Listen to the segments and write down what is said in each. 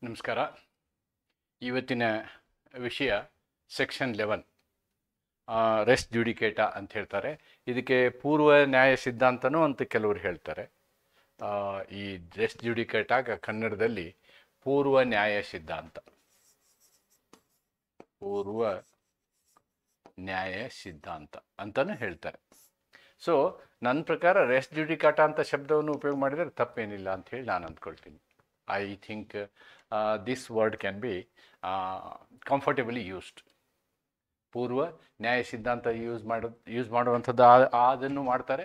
ನಮಸ್ಕಾರ. ಇವತ್ತಿನ ವಿಷಯ ಸೆಕ್ಷನ್ 11 ರೆಸ್ ಜುಡಿಕೇಟಾ ಅಂತ ಹೇಳ್ತಾರೆ. ಇದಕ್ಕೆ ಪೂರ್ವ ನ್ಯಾಯ ಸಿದ್ಧಾಂತನೂ ಅಂತ ಕೆಲವರು ಹೇಳ್ತಾರೆ. ಈ ರೆಸ್ ಜುಡಿಕೇಟಾಗ ಕನ್ನಡದಲ್ಲಿ ಪೂರ್ವ ನ್ಯಾಯ ಸಿದ್ಧಾಂತ, ಪೂರ್ವ ನ್ಯಾಯ ಸಿದ್ಧಾಂತ ಅಂತಲೂ ಹೇಳ್ತಾರೆ. ಸೊ ನನ್ನ ಪ್ರಕಾರ ರೆಸ್ ಜುಡಿಕಾಟಾ ಅಂತ ಶಬ್ದವನ್ನು ಉಪಯೋಗ ಮಾಡಿದರೆ ತಪ್ಪೇನಿಲ್ಲ ಅಂತ ಹೇಳಿ ನಾನು ಅಂದ್ಕೊಳ್ತೀನಿ. I think this word can be comfortably used. ಪೂರ್ವ ನ್ಯಾಯ ಸಿದ್ಧಾಂತ ಯೂಸ್ ಮಾಡುವಂಥದ್ದು ಅದನ್ನು ಮಾಡ್ತಾರೆ.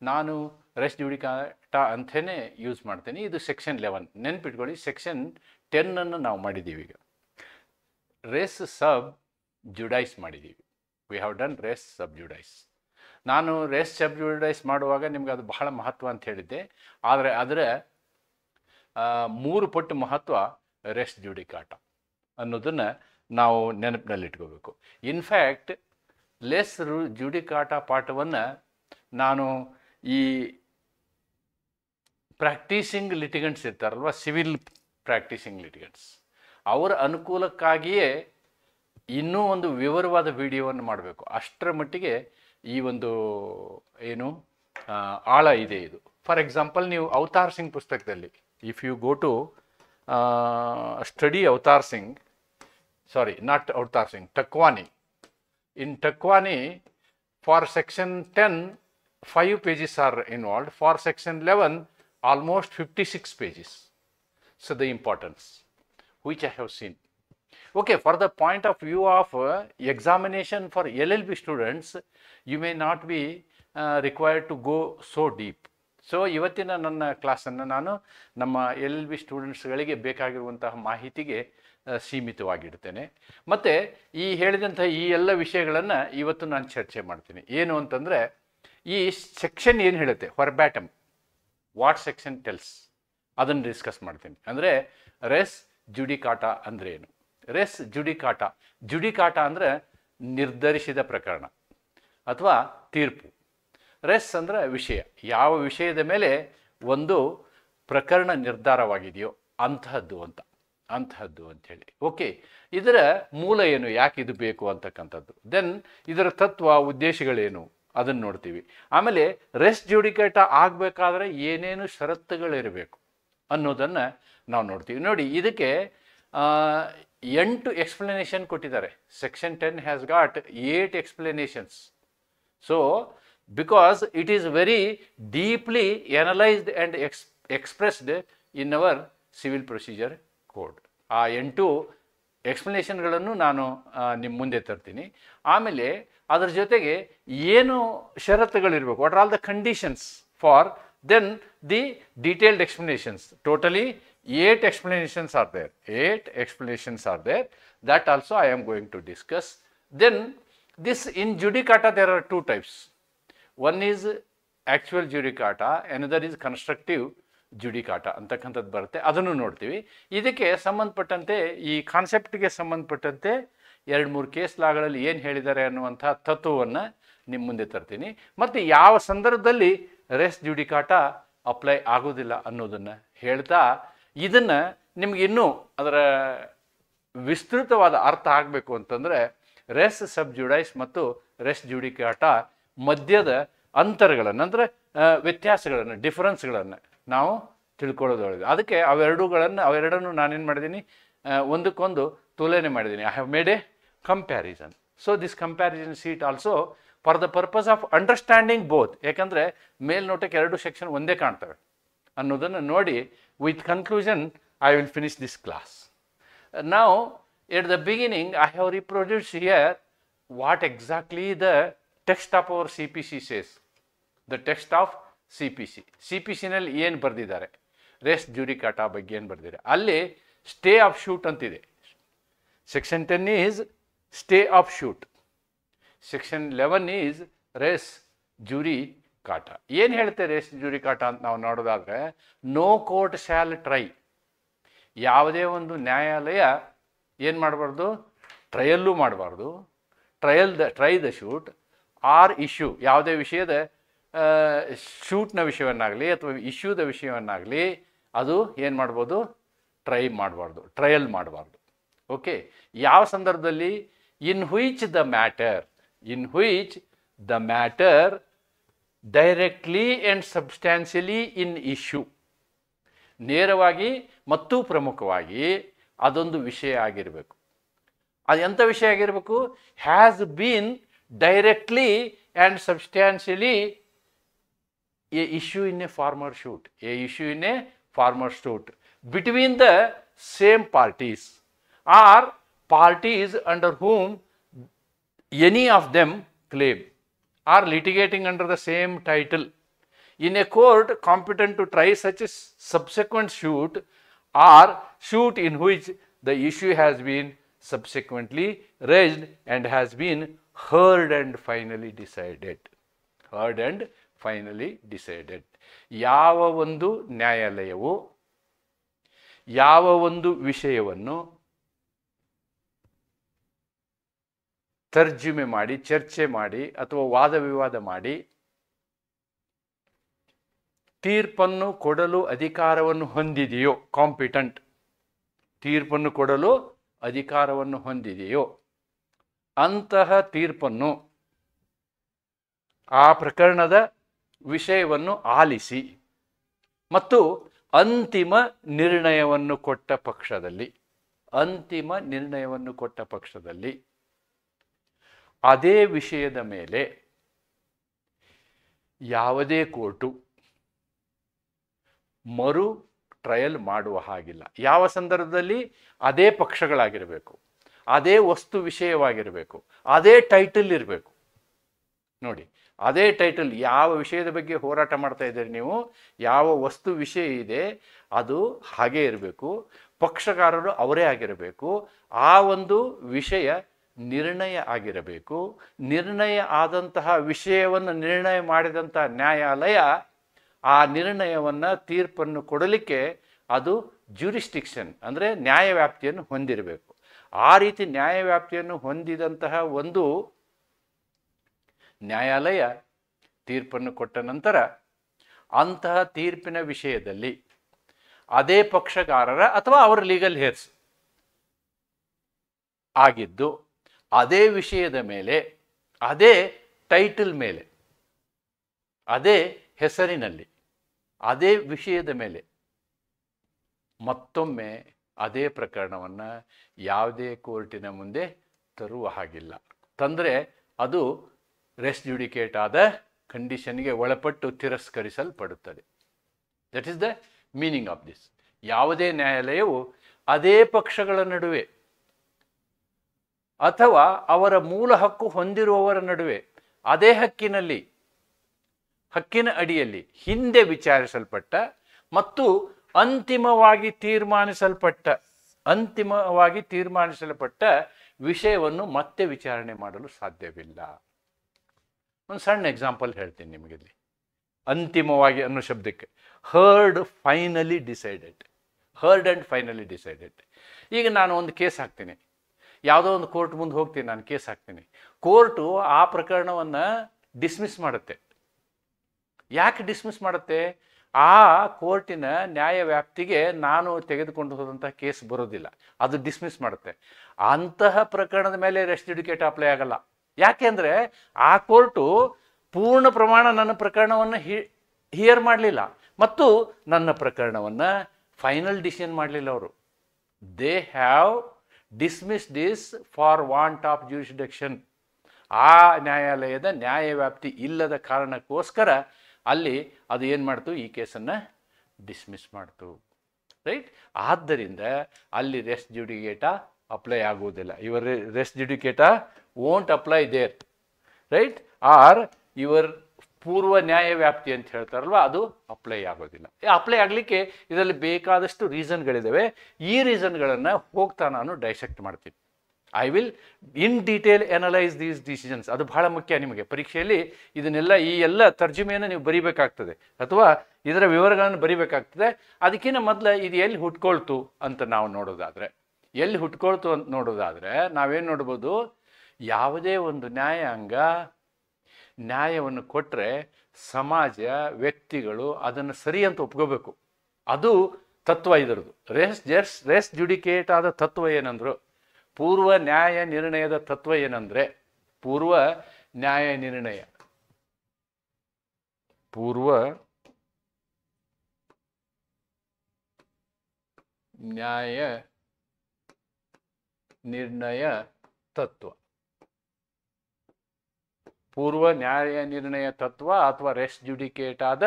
ನಾನು ರೆಸ್ ಜುಡಿಕಾಟಾ ಅಂಥೇನೆ ಯೂಸ್ ಮಾಡ್ತೀನಿ. ಇದು ಸೆಕ್ಷನ್ 11. ನೆನ್ಪಿಟ್ಕೊಳ್ಳಿ, ಸೆಕ್ಷನ್ 10 ನಾವು ಮಾಡಿದ್ದೀವಿ. ಈಗ ರೆಸ್ ಸಬ್ ಜುಡೈಸ್ ಮಾಡಿದ್ದೀವಿ. ವಿ ಹ್ಯಾವ್ ಡನ್ ರೆಸ್ ಸಬ್ ಜುಡೈಸ್. ನಾನು ರೆಸ್ ಸಬ್ ಜುಡೈಸ್ ಮಾಡುವಾಗ ನಿಮ್ಗೆ ಅದು ಬಹಳ ಮಹತ್ವ ಅಂತ ಹೇಳಿದ್ದೆ. ಆದರೆ ಅದರ 3 ಪಟ್ಟು ಮಹತ್ವ ರೆಸ್ ಜುಡಿಕಾಟಾ ಅನ್ನೋದನ್ನು ನಾವು ನೆನಪಿನಲ್ಲಿಟ್ಕೋಬೇಕು. ಇನ್ಫ್ಯಾಕ್ಟ್ ಲೆಸ್ ಜುಡಿಕಾಟಾ ಪಾಠವನ್ನು ನಾನು ಈ ಪ್ರಾಕ್ಟೀಸಿಂಗ್ ಲಿಟಿಗಂಟ್ಸ್ ಇರ್ತಾರಲ್ವ, ಸಿವಿಲ್ ಪ್ರಾಕ್ಟೀಸಿಂಗ್ ಲಿಟಿಗಂಟ್ಸ್, ಅವರ ಅನುಕೂಲಕ್ಕಾಗಿಯೇ ಇನ್ನೂ ಒಂದು ವಿವರವಾದ ವಿಡಿಯೋವನ್ನು ಮಾಡಬೇಕು. ಅಷ್ಟರ ಮಟ್ಟಿಗೆ ಈ ಒಂದು ಏನು ಆಳ ಇದೆ ಇದು. ಫಾರ್ ಎಕ್ಸಾಂಪಲ್, ನೀವು ಅವತಾರ್ ಸಿಂಗ್ ಪುಸ್ತಕದಲ್ಲಿ, if you go to study Avatar Singh, sorry, not Avatar Singh, Takwani. In Takwani, for section 10, 5 pages are involved. For section 11, almost 56 pages. So the importance, which I have seen. Okay, for the point of view of examination for LLB students, you may not be required to go so deep. So ಇವತ್ತಿನ ನನ್ನ ಕ್ಲಾಸನ್ನು ನಾನು ನಮ್ಮ LLB ಸ್ಟೂಡೆಂಟ್ಸ್ಗಳಿಗೆ ಬೇಕಾಗಿರುವಂತಹ ಮಾಹಿತಿಗೆ ಸೀಮಿತವಾಗಿಡ್ತೇನೆ. ಮತ್ತು ಈ ಹೇಳಿದಂಥ ಈ ಎಲ್ಲ ವಿಷಯಗಳನ್ನು ಇವತ್ತು ನಾನು ಚರ್ಚೆ ಮಾಡ್ತೀನಿ. ಏನು ಅಂತಂದರೆ, ಈ ಸೆಕ್ಷನ್ ಏನು ಹೇಳುತ್ತೆ, ವರ್ಬ್ಯಾಟಮ್ ವಾಟ್ ಸೆಕ್ಷನ್ ಟೆಲ್ಸ್, ಅದನ್ನು ಡಿಸ್ಕಸ್ ಮಾಡ್ತೀನಿ. ಅಂದರೆ ರೆಸ್ ಜುಡಿಕಾಟಾ ಅಂದರೆ ಏನು? ರೆಸ್ ಜುಡಿಕಾಟಾ, ಜುಡಿಕಾಟಾ ಅಂದರೆ ನಿರ್ಧರಿಸಿದ ಪ್ರಕರಣ ಅಥವಾ ತೀರ್ಪು. ರೆಸ್ ಅಂದರೆ ವಿಷಯ, ಯಾವ ವಿಷಯದ ಮೇಲೆ ಒಂದು ಪ್ರಕರಣ ನಿರ್ಧಾರವಾಗಿದೆಯೋ ಅಂಥದ್ದು ಅಂಥೇಳಿ. ಓಕೆ, ಇದರ ಮೂಲ ಏನು, ಯಾಕೆ ಇದು ಬೇಕು ಅಂತಕ್ಕಂಥದ್ದು. ದೆನ್ ಇದರ ತತ್ವ, ಉದ್ದೇಶಗಳೇನು ಅದನ್ನು ನೋಡ್ತೀವಿ. ಆಮೇಲೆ ರೆಸ್ ಜುಡಿಕೇಟಾ ಆಗಬೇಕಾದ್ರೆ ಏನೇನು ಷರತ್ತುಗಳಿರಬೇಕು ಅನ್ನೋದನ್ನು ನಾವು ನೋಡ್ತೀವಿ. ನೋಡಿ, ಇದಕ್ಕೆ 8 ಎಕ್ಸ್ಪ್ಲನೇಷನ್ ಕೊಟ್ಟಿದ್ದಾರೆ. Section 10 has got 8 explanations. So because it is very deeply analyzed and expressed in our civil procedure code. ಆ 8 ಎಕ್ಸ್ಪ್ಲನೇಷನ್ಗಳನ್ನು ನಾನು ನಿಮ್ಮ ಮುಂದೆ ತರ್ತೀನಿ. ಆಮೇಲೆ ಅದರ ಜೊತೆಗೆ ಏನು ಷರತ್ತುಗಳಿರಬೇಕು, what are all the conditions for, then the detailed explanations. Totally 8 explanations are there. 8 explanations are there. That also I am going to discuss. Then this in judicata there are 2 types. One is actual judicata, another is constructive judicata ಅಂತಕ್ಕಂಥದ್ದು ಬರುತ್ತೆ. ಅದನ್ನು ನೋಡ್ತೀವಿ. ಇದಕ್ಕೆ ಸಂಬಂಧಪಟ್ಟಂತೆ, ಈ ಕಾನ್ಸೆಪ್ಟ್ಗೆ ಸಂಬಂಧಪಟ್ಟಂತೆ 2-3 case ಲಾಗಳಲ್ಲಿ ಏನು ಹೇಳಿದ್ದಾರೆ ಅನ್ನುವಂಥ ತತ್ವವನ್ನು ನಿಮ್ಮ ಮುಂದೆ ತರ್ತೀನಿ. ಮತ್ತು ಯಾವ ಸಂದರ್ಭದಲ್ಲಿ ರೆಸ್ ಜುಡಿಕಾಟಾ ಅಪ್ಲೈ ಆಗೋದಿಲ್ಲ ಅನ್ನೋದನ್ನು ಹೇಳ್ತಾ, ಇದನ್ನು ನಿಮ್ಗೆ ಇನ್ನೂ ಅದರ ವಿಸ್ತೃತವಾದ ಅರ್ಥ ಆಗಬೇಕು ಅಂತಂದರೆ ರೆಸ್ ಸಬ್ ಜುಡೈಸ್ ಮತ್ತು ರೆಸ್ ಜುಡಿಕಾಟಾ ಮಧ್ಯದ ಅಂತರಗಳನ್ನು, ಅಂದರೆ ವ್ಯತ್ಯಾಸಗಳನ್ನು, ಡಿಫರೆನ್ಸ್ಗಳನ್ನು ನಾವು ತಿಳ್ಕೊಳ್ಳೋದು ಒಳ್ಳೆಯದು. ಅದಕ್ಕೆ ಅವೆರಡನ್ನು ನಾನೇನು ಮಾಡಿದ್ದೀನಿ, ಒಂದಕ್ಕೊಂದು ತುಲನೆ ಮಾಡಿದ್ದೀನಿ. I have made a comparison. So this comparison sheet also for the purpose of understanding both. ಯಾಕಂದರೆ ಮೇಲ್ನೋಟಕ್ಕೆ 2 ಸೆಕ್ಷನ್ ಒಂದೇ ಕಾಣ್ತವೆ ಅನ್ನೋದನ್ನು ನೋಡಿ, with conclusion I will finish this class. ನಾವು at the beginning I have reproduced here what exactly the text of our CPC says. The text of CPC ನಲ್ಲಿ ಏನು ಬರೆದಿದ್ದಾರೆ, ರೆಸ್ ಜುಡಿಕಾಟಾ ಬಗ್ಗೆ ಏನು ಬರೆದಿದ್ದಾರೆ. ಅಲ್ಲಿ ಸ್ಟೇ ಆಫ್ ಶೂಟ್ ಅಂತಿದೆ. Section 10 is stay of suit, section 11 is res judicata. ಏನು ಹೇಳುತ್ತೆ ರೆಸ್ ಜುಡಿಕಾಟಾ ಅಂತ ನಾವು ನೋಡೋದಾದರೆ, ನೋ ಕೋರ್ಟ್ ಶಾಲ್ ಟ್ರೈ. ಯಾವುದೇ ಒಂದು ನ್ಯಾಯಾಲಯ ಏನು ಮಾಡಬಾರ್ದು, ಟ್ರಯಲ್ಲೂ ಮಾಡಬಾರ್ದು. Try the suit or issue, ಯಾವುದೇ ವಿಷಯದ ಶೂಟ್ನ ವಿಷಯವನ್ನಾಗಲಿ ಅಥವಾ ಇಶ್ಯೂದ ವಿಷಯವನ್ನಾಗಲಿ ಅದು ಏನು ಮಾಡ್ಬೋದು, ಟ್ರಯಲ್ ಮಾಡಬಾರ್ದು. ಓಕೆ, ಯಾವ ಸಂದರ್ಭದಲ್ಲಿ? ಇನ್ which the matter directly and substantially in issue, ನೇರವಾಗಿ ಮತ್ತು ಪ್ರಮುಖವಾಗಿ ಅದೊಂದು ವಿಷಯ ಆಗಿರಬೇಕು. ಅದು ಎಂಥ ವಿಷಯ ಆಗಿರಬೇಕು? Has been directly and substantially A issue in a former shoot between the same parties or parties under whom any of them claim are litigating under the same title in a court competent to try such a subsequent suit or suit in which the issue has been subsequently raised and has been heard and finally decided. ಯಾವ ಒಂದು ನ್ಯಾಯಾಲಯವು ಯಾವ ಒಂದು ವಿಷಯವನ್ನು ತರ್ಜುಮೆ ಮಾಡಿ, ಚರ್ಚೆ ಮಾಡಿ ಅಥವಾ ವಾದ ವಿವಾದ ಮಾಡಿ ತೀರ್ಪನ್ನು ಕೊಡಲು ಅಧಿಕಾರವನ್ನು ಹೊಂದಿದೆಯೋ, ತೀರ್ಪನ್ನು ಕೊಡಲು ಅಧಿಕಾರವನ್ನು ಹೊಂದಿದೆಯೋ ಅಂತಹ ತೀರ್ಪನ್ನು, ಆ ಪ್ರಕರಣದ ವಿಷಯವನ್ನು ಆಲಿಸಿ ಮತ್ತು ಅಂತಿಮ ನಿರ್ಣಯವನ್ನು ಕೊಟ್ಟ ಪಕ್ಷದಲ್ಲಿ ಅದೇ ವಿಷಯದ ಮೇಲೆ ಯಾವುದೇ ಕೋರ್ಟು ಮರು ಟ್ರಯಲ್ ಮಾಡುವ ಹಾಗಿಲ್ಲ. ಯಾವ ಸಂದರ್ಭದಲ್ಲಿ? ಅದೇ ಪಕ್ಷಗಳಾಗಿರಬೇಕು, ಅದೇ ವಸ್ತು ವಿಷಯವಾಗಿರಬೇಕು, ಅದೇ ಟೈಟಲ್ ಇರಬೇಕು. ನೋಡಿ, ಅದೇ ಟೈಟಲ್. ಯಾವ ವಿಷಯದ ಬಗ್ಗೆ ಹೋರಾಟ ಮಾಡ್ತಾ ಇದ್ದೀರಿ ನೀವು, ಯಾವ ವಸ್ತು ವಿಷಯ ಇದೆ ಅದು ಹಾಗೇ ಇರಬೇಕು, ಪಕ್ಷಕಾರರು ಅವರೇ ಆಗಿರಬೇಕು, ಆ ಒಂದು ವಿಷಯ ನಿರ್ಣಯ ಆಗಿರಬೇಕು. ನಿರ್ಣಯ ಆದಂತಹ ವಿಷಯವನ್ನು ನಿರ್ಣಯ ಮಾಡಿದಂಥ ನ್ಯಾಯಾಲಯ ಆ ನಿರ್ಣಯವನ್ನು, ತೀರ್ಪನ್ನು ಕೊಡಲಿಕ್ಕೆ ಅದು ಜ್ಯೂರಿಸ್ಡಿಕ್ಷನ್ ಅಂದರೆ ನ್ಯಾಯವ್ಯಾಪ್ತಿಯನ್ನು ಹೊಂದಿರಬೇಕು. ಆ ರೀತಿ ನ್ಯಾಯವ್ಯಾಪ್ತಿಯನ್ನು ಹೊಂದಿದಂತಹ ಒಂದು ನ್ಯಾಯಾಲಯ ತೀರ್ಪನ್ನು ಕೊಟ್ಟ ನಂತರ ಅಂತಹ ತೀರ್ಪಿನ ವಿಷಯದಲ್ಲಿ ಅದೇ ಪಕ್ಷಗಾರರ ಅಥವಾ ಅವರ ಲೀಗಲ್ ಹೇರ್ಸ್ ಆಗಿದ್ದು ಅದೇ ವಿಷಯದ ಮೇಲೆ, ಅದೇ ಟೈಟಲ್ ಮೇಲೆ, ಅದೇ ಹೆಸರಿನಲ್ಲಿ, ಅದೇ ವಿಷಯದ ಮೇಲೆ ಮತ್ತೊಮ್ಮೆ ಅದೇ ಪ್ರಕರಣವನ್ನು ಯಾವುದೇ ಕೋರ್ಟಿನ ಮುಂದೆ ತರುವ ಹಾಗಿಲ್ಲ. ತಂದರೆ ಅದು ರೆಸ್ ಜುಡಿಕೇಟ್ ಆದ ಕಂಡೀಷನ್ಗೆ ಒಳಪಟ್ಟು ತಿರಸ್ಕರಿಸಲ್ಪಡುತ್ತದೆ. That is the meaning of this. ಯಾವುದೇ ನ್ಯಾಯಾಲಯವು ಅದೇ ಪಕ್ಷಗಳ ನಡುವೆ ಅಥವಾ ಅವರ ಮೂಲ ಹಕ್ಕು ಹೊಂದಿರುವವರ ನಡುವೆ ಅದೇ ಹಕ್ಕಿನ ಅಡಿಯಲ್ಲಿ ಹಿಂದೆ ವಿಚಾರಿಸಲ್ಪಟ್ಟ ಮತ್ತು ಅಂತಿಮವಾಗಿ ತೀರ್ಮಾನಿಸಲ್ಪಟ್ಟ ವಿಷಯವನ್ನು ಮತ್ತೆ ವಿಚಾರಣೆ ಮಾಡಲು ಸಾಧ್ಯವಿಲ್ಲ. ಒಂದು ಸಣ್ಣ ಎಕ್ಸಾಂಪಲ್ ಹೇಳ್ತೀನಿ ನಿಮಗಿಲ್ಲಿ. ಅಂತಿಮವಾಗಿ ಅನ್ನೋ ಶಬ್ದಕ್ಕೆ ಹರ್ಡ್ ಆ್ಯಂಡ್ ಫೈನಲಿ ಡಿಸೈಡೆಡ್. ಈಗ ನಾನು ಒಂದು ಕೇಸ್ ಹಾಕ್ತೀನಿ, ಯಾವುದೋ ಒಂದು ಕೋರ್ಟ್ ಮುಂದೆ ಹೋಗ್ತೀನಿ, ನಾನು ಕೇಸ್ ಹಾಕ್ತೀನಿ. ಕೋರ್ಟು ಆ ಪ್ರಕರಣವನ್ನು ಡಿಸ್ಮಿಸ್ ಮಾಡುತ್ತೆ. ಯಾಕೆ ಡಿಸ್ಮಿಸ್ ಮಾಡುತ್ತೆ? ಆ ಕೋರ್ಟಿನ ನ್ಯಾಯವ್ಯಾಪ್ತಿಗೆ ನಾನು ತೆಗೆದುಕೊಂಡು ಹೋದಂಥ ಕೇಸ್ ಬರೋದಿಲ್ಲ, ಅದು ಡಿಸ್ಮಿಸ್ ಮಾಡುತ್ತೆ. ಅಂತಹ ಪ್ರಕರಣದ ಮೇಲೆ ರೆಸ್ ಜುಡಿಕೇಟ್ ಅಪ್ಲೈ ಆಗಲ್ಲ. ಯಾಕೆಂದರೆ ಆ ಕೋರ್ಟು ಪೂರ್ಣ ಪ್ರಮಾಣ ನನ್ನ ಪ್ರಕರಣವನ್ನು ಹಿಯರ್ ಮಾಡಲಿಲ್ಲ ಮತ್ತು ನನ್ನ ಪ್ರಕರಣವನ್ನು ಫೈನಲ್ ಡಿಸಿಷನ್ ಮಾಡಲಿಲ್ಲ. ಅವರು they have dismiss this for want of jurisdiction. ಆ ನ್ಯಾಯಾಲಯದ ನ್ಯಾಯವ್ಯಾಪ್ತಿ ಇಲ್ಲದ ಕಾರಣಕ್ಕೋಸ್ಕರ ಅಲ್ಲಿ ಅದು ಏನು ಮಾಡ್ತು? ಈ ಕೇಸನ್ನು ಡಿಸ್ಮಿಸ್ ಮಾಡ್ತು. ರೈಟ್? ಆದ್ದರಿಂದ ಅಲ್ಲಿ ರೆಸ್ ಜುಡಿಕೇಟಾ ಅಪ್ಲೈ ಆಗುವುದಿಲ್ಲ. Your res judicata won't apply there. Right? Or your ಪೂರ್ವ ನ್ಯಾಯವ್ಯಾಪ್ತಿ ಅಂತ ಹೇಳ್ತಾರಲ್ವ, ಅದು ಅಪ್ಲೈ ಆಗೋದಿಲ್ಲ. ಅಪ್ಲೈ ಆಗಲಿಕ್ಕೆ ಇದರಲ್ಲಿ ಬೇಕಾದಷ್ಟು ರೀಸನ್ಗಳಿದ್ದಾವೆ. ಈ ರೀಸನ್ಗಳನ್ನು ಹೋಗ್ತಾ ನಾನು ಡೈಸೆಕ್ಟ್ ಮಾಡ್ತೀನಿ. I will in detail analyse these decisions. ಅದು ಬಹಳ ಮುಖ್ಯ. ನಿಮಗೆ ಪರೀಕ್ಷೆಯಲ್ಲಿ ಇದನ್ನೆಲ್ಲ, ಈ ಎಲ್ಲ ತರ್ಜುಮೆಯನ್ನು ನೀವು ಬರಿಬೇಕಾಗ್ತದೆ ಅಥವಾ ಇದರ ವಿವರಗಳನ್ನು ಬರಿಬೇಕಾಗ್ತದೆ. ಅದಕ್ಕಿಂತ ಮೊದಲು ಇದು ಎಲ್ಲಿ ಹುಟ್ಕೊಳ್ತು ಅಂತ ನಾವು ನೋಡೋದಾದರೆ, ನಾವೇನು ನೋಡ್ಬೋದು? ಯಾವುದೇ ಒಂದು ನ್ಯಾಯಾಂಗ ನ್ಯಾಯವನ್ನು ಕೊಟ್ಟರೆ ಸಮಾಜ, ವ್ಯಕ್ತಿಗಳು ಅದನ್ನು ಸರಿ ಅಂತ ಒಪ್ಕೋಬೇಕು. ಅದು ತತ್ವ ಇದರದು. ರೆಸ್ ಜುಡಿಕೇಟ್ ಆದ ತತ್ವ ಏನಂದ್ರು, ಪೂರ್ವ ನ್ಯಾಯ ನಿರ್ಣಯದ ತತ್ವ ಏನಂದ್ರೆ, ಪೂರ್ವ ನ್ಯಾಯ ನಿರ್ಣಯ ತತ್ವ, ಪೂರ್ವ ನ್ಯಾಯ ನಿರ್ಣಯ ತತ್ವ ಅಥವಾ ರೆಸ್ ಜುಡಿಕೇಟ್ ಆದ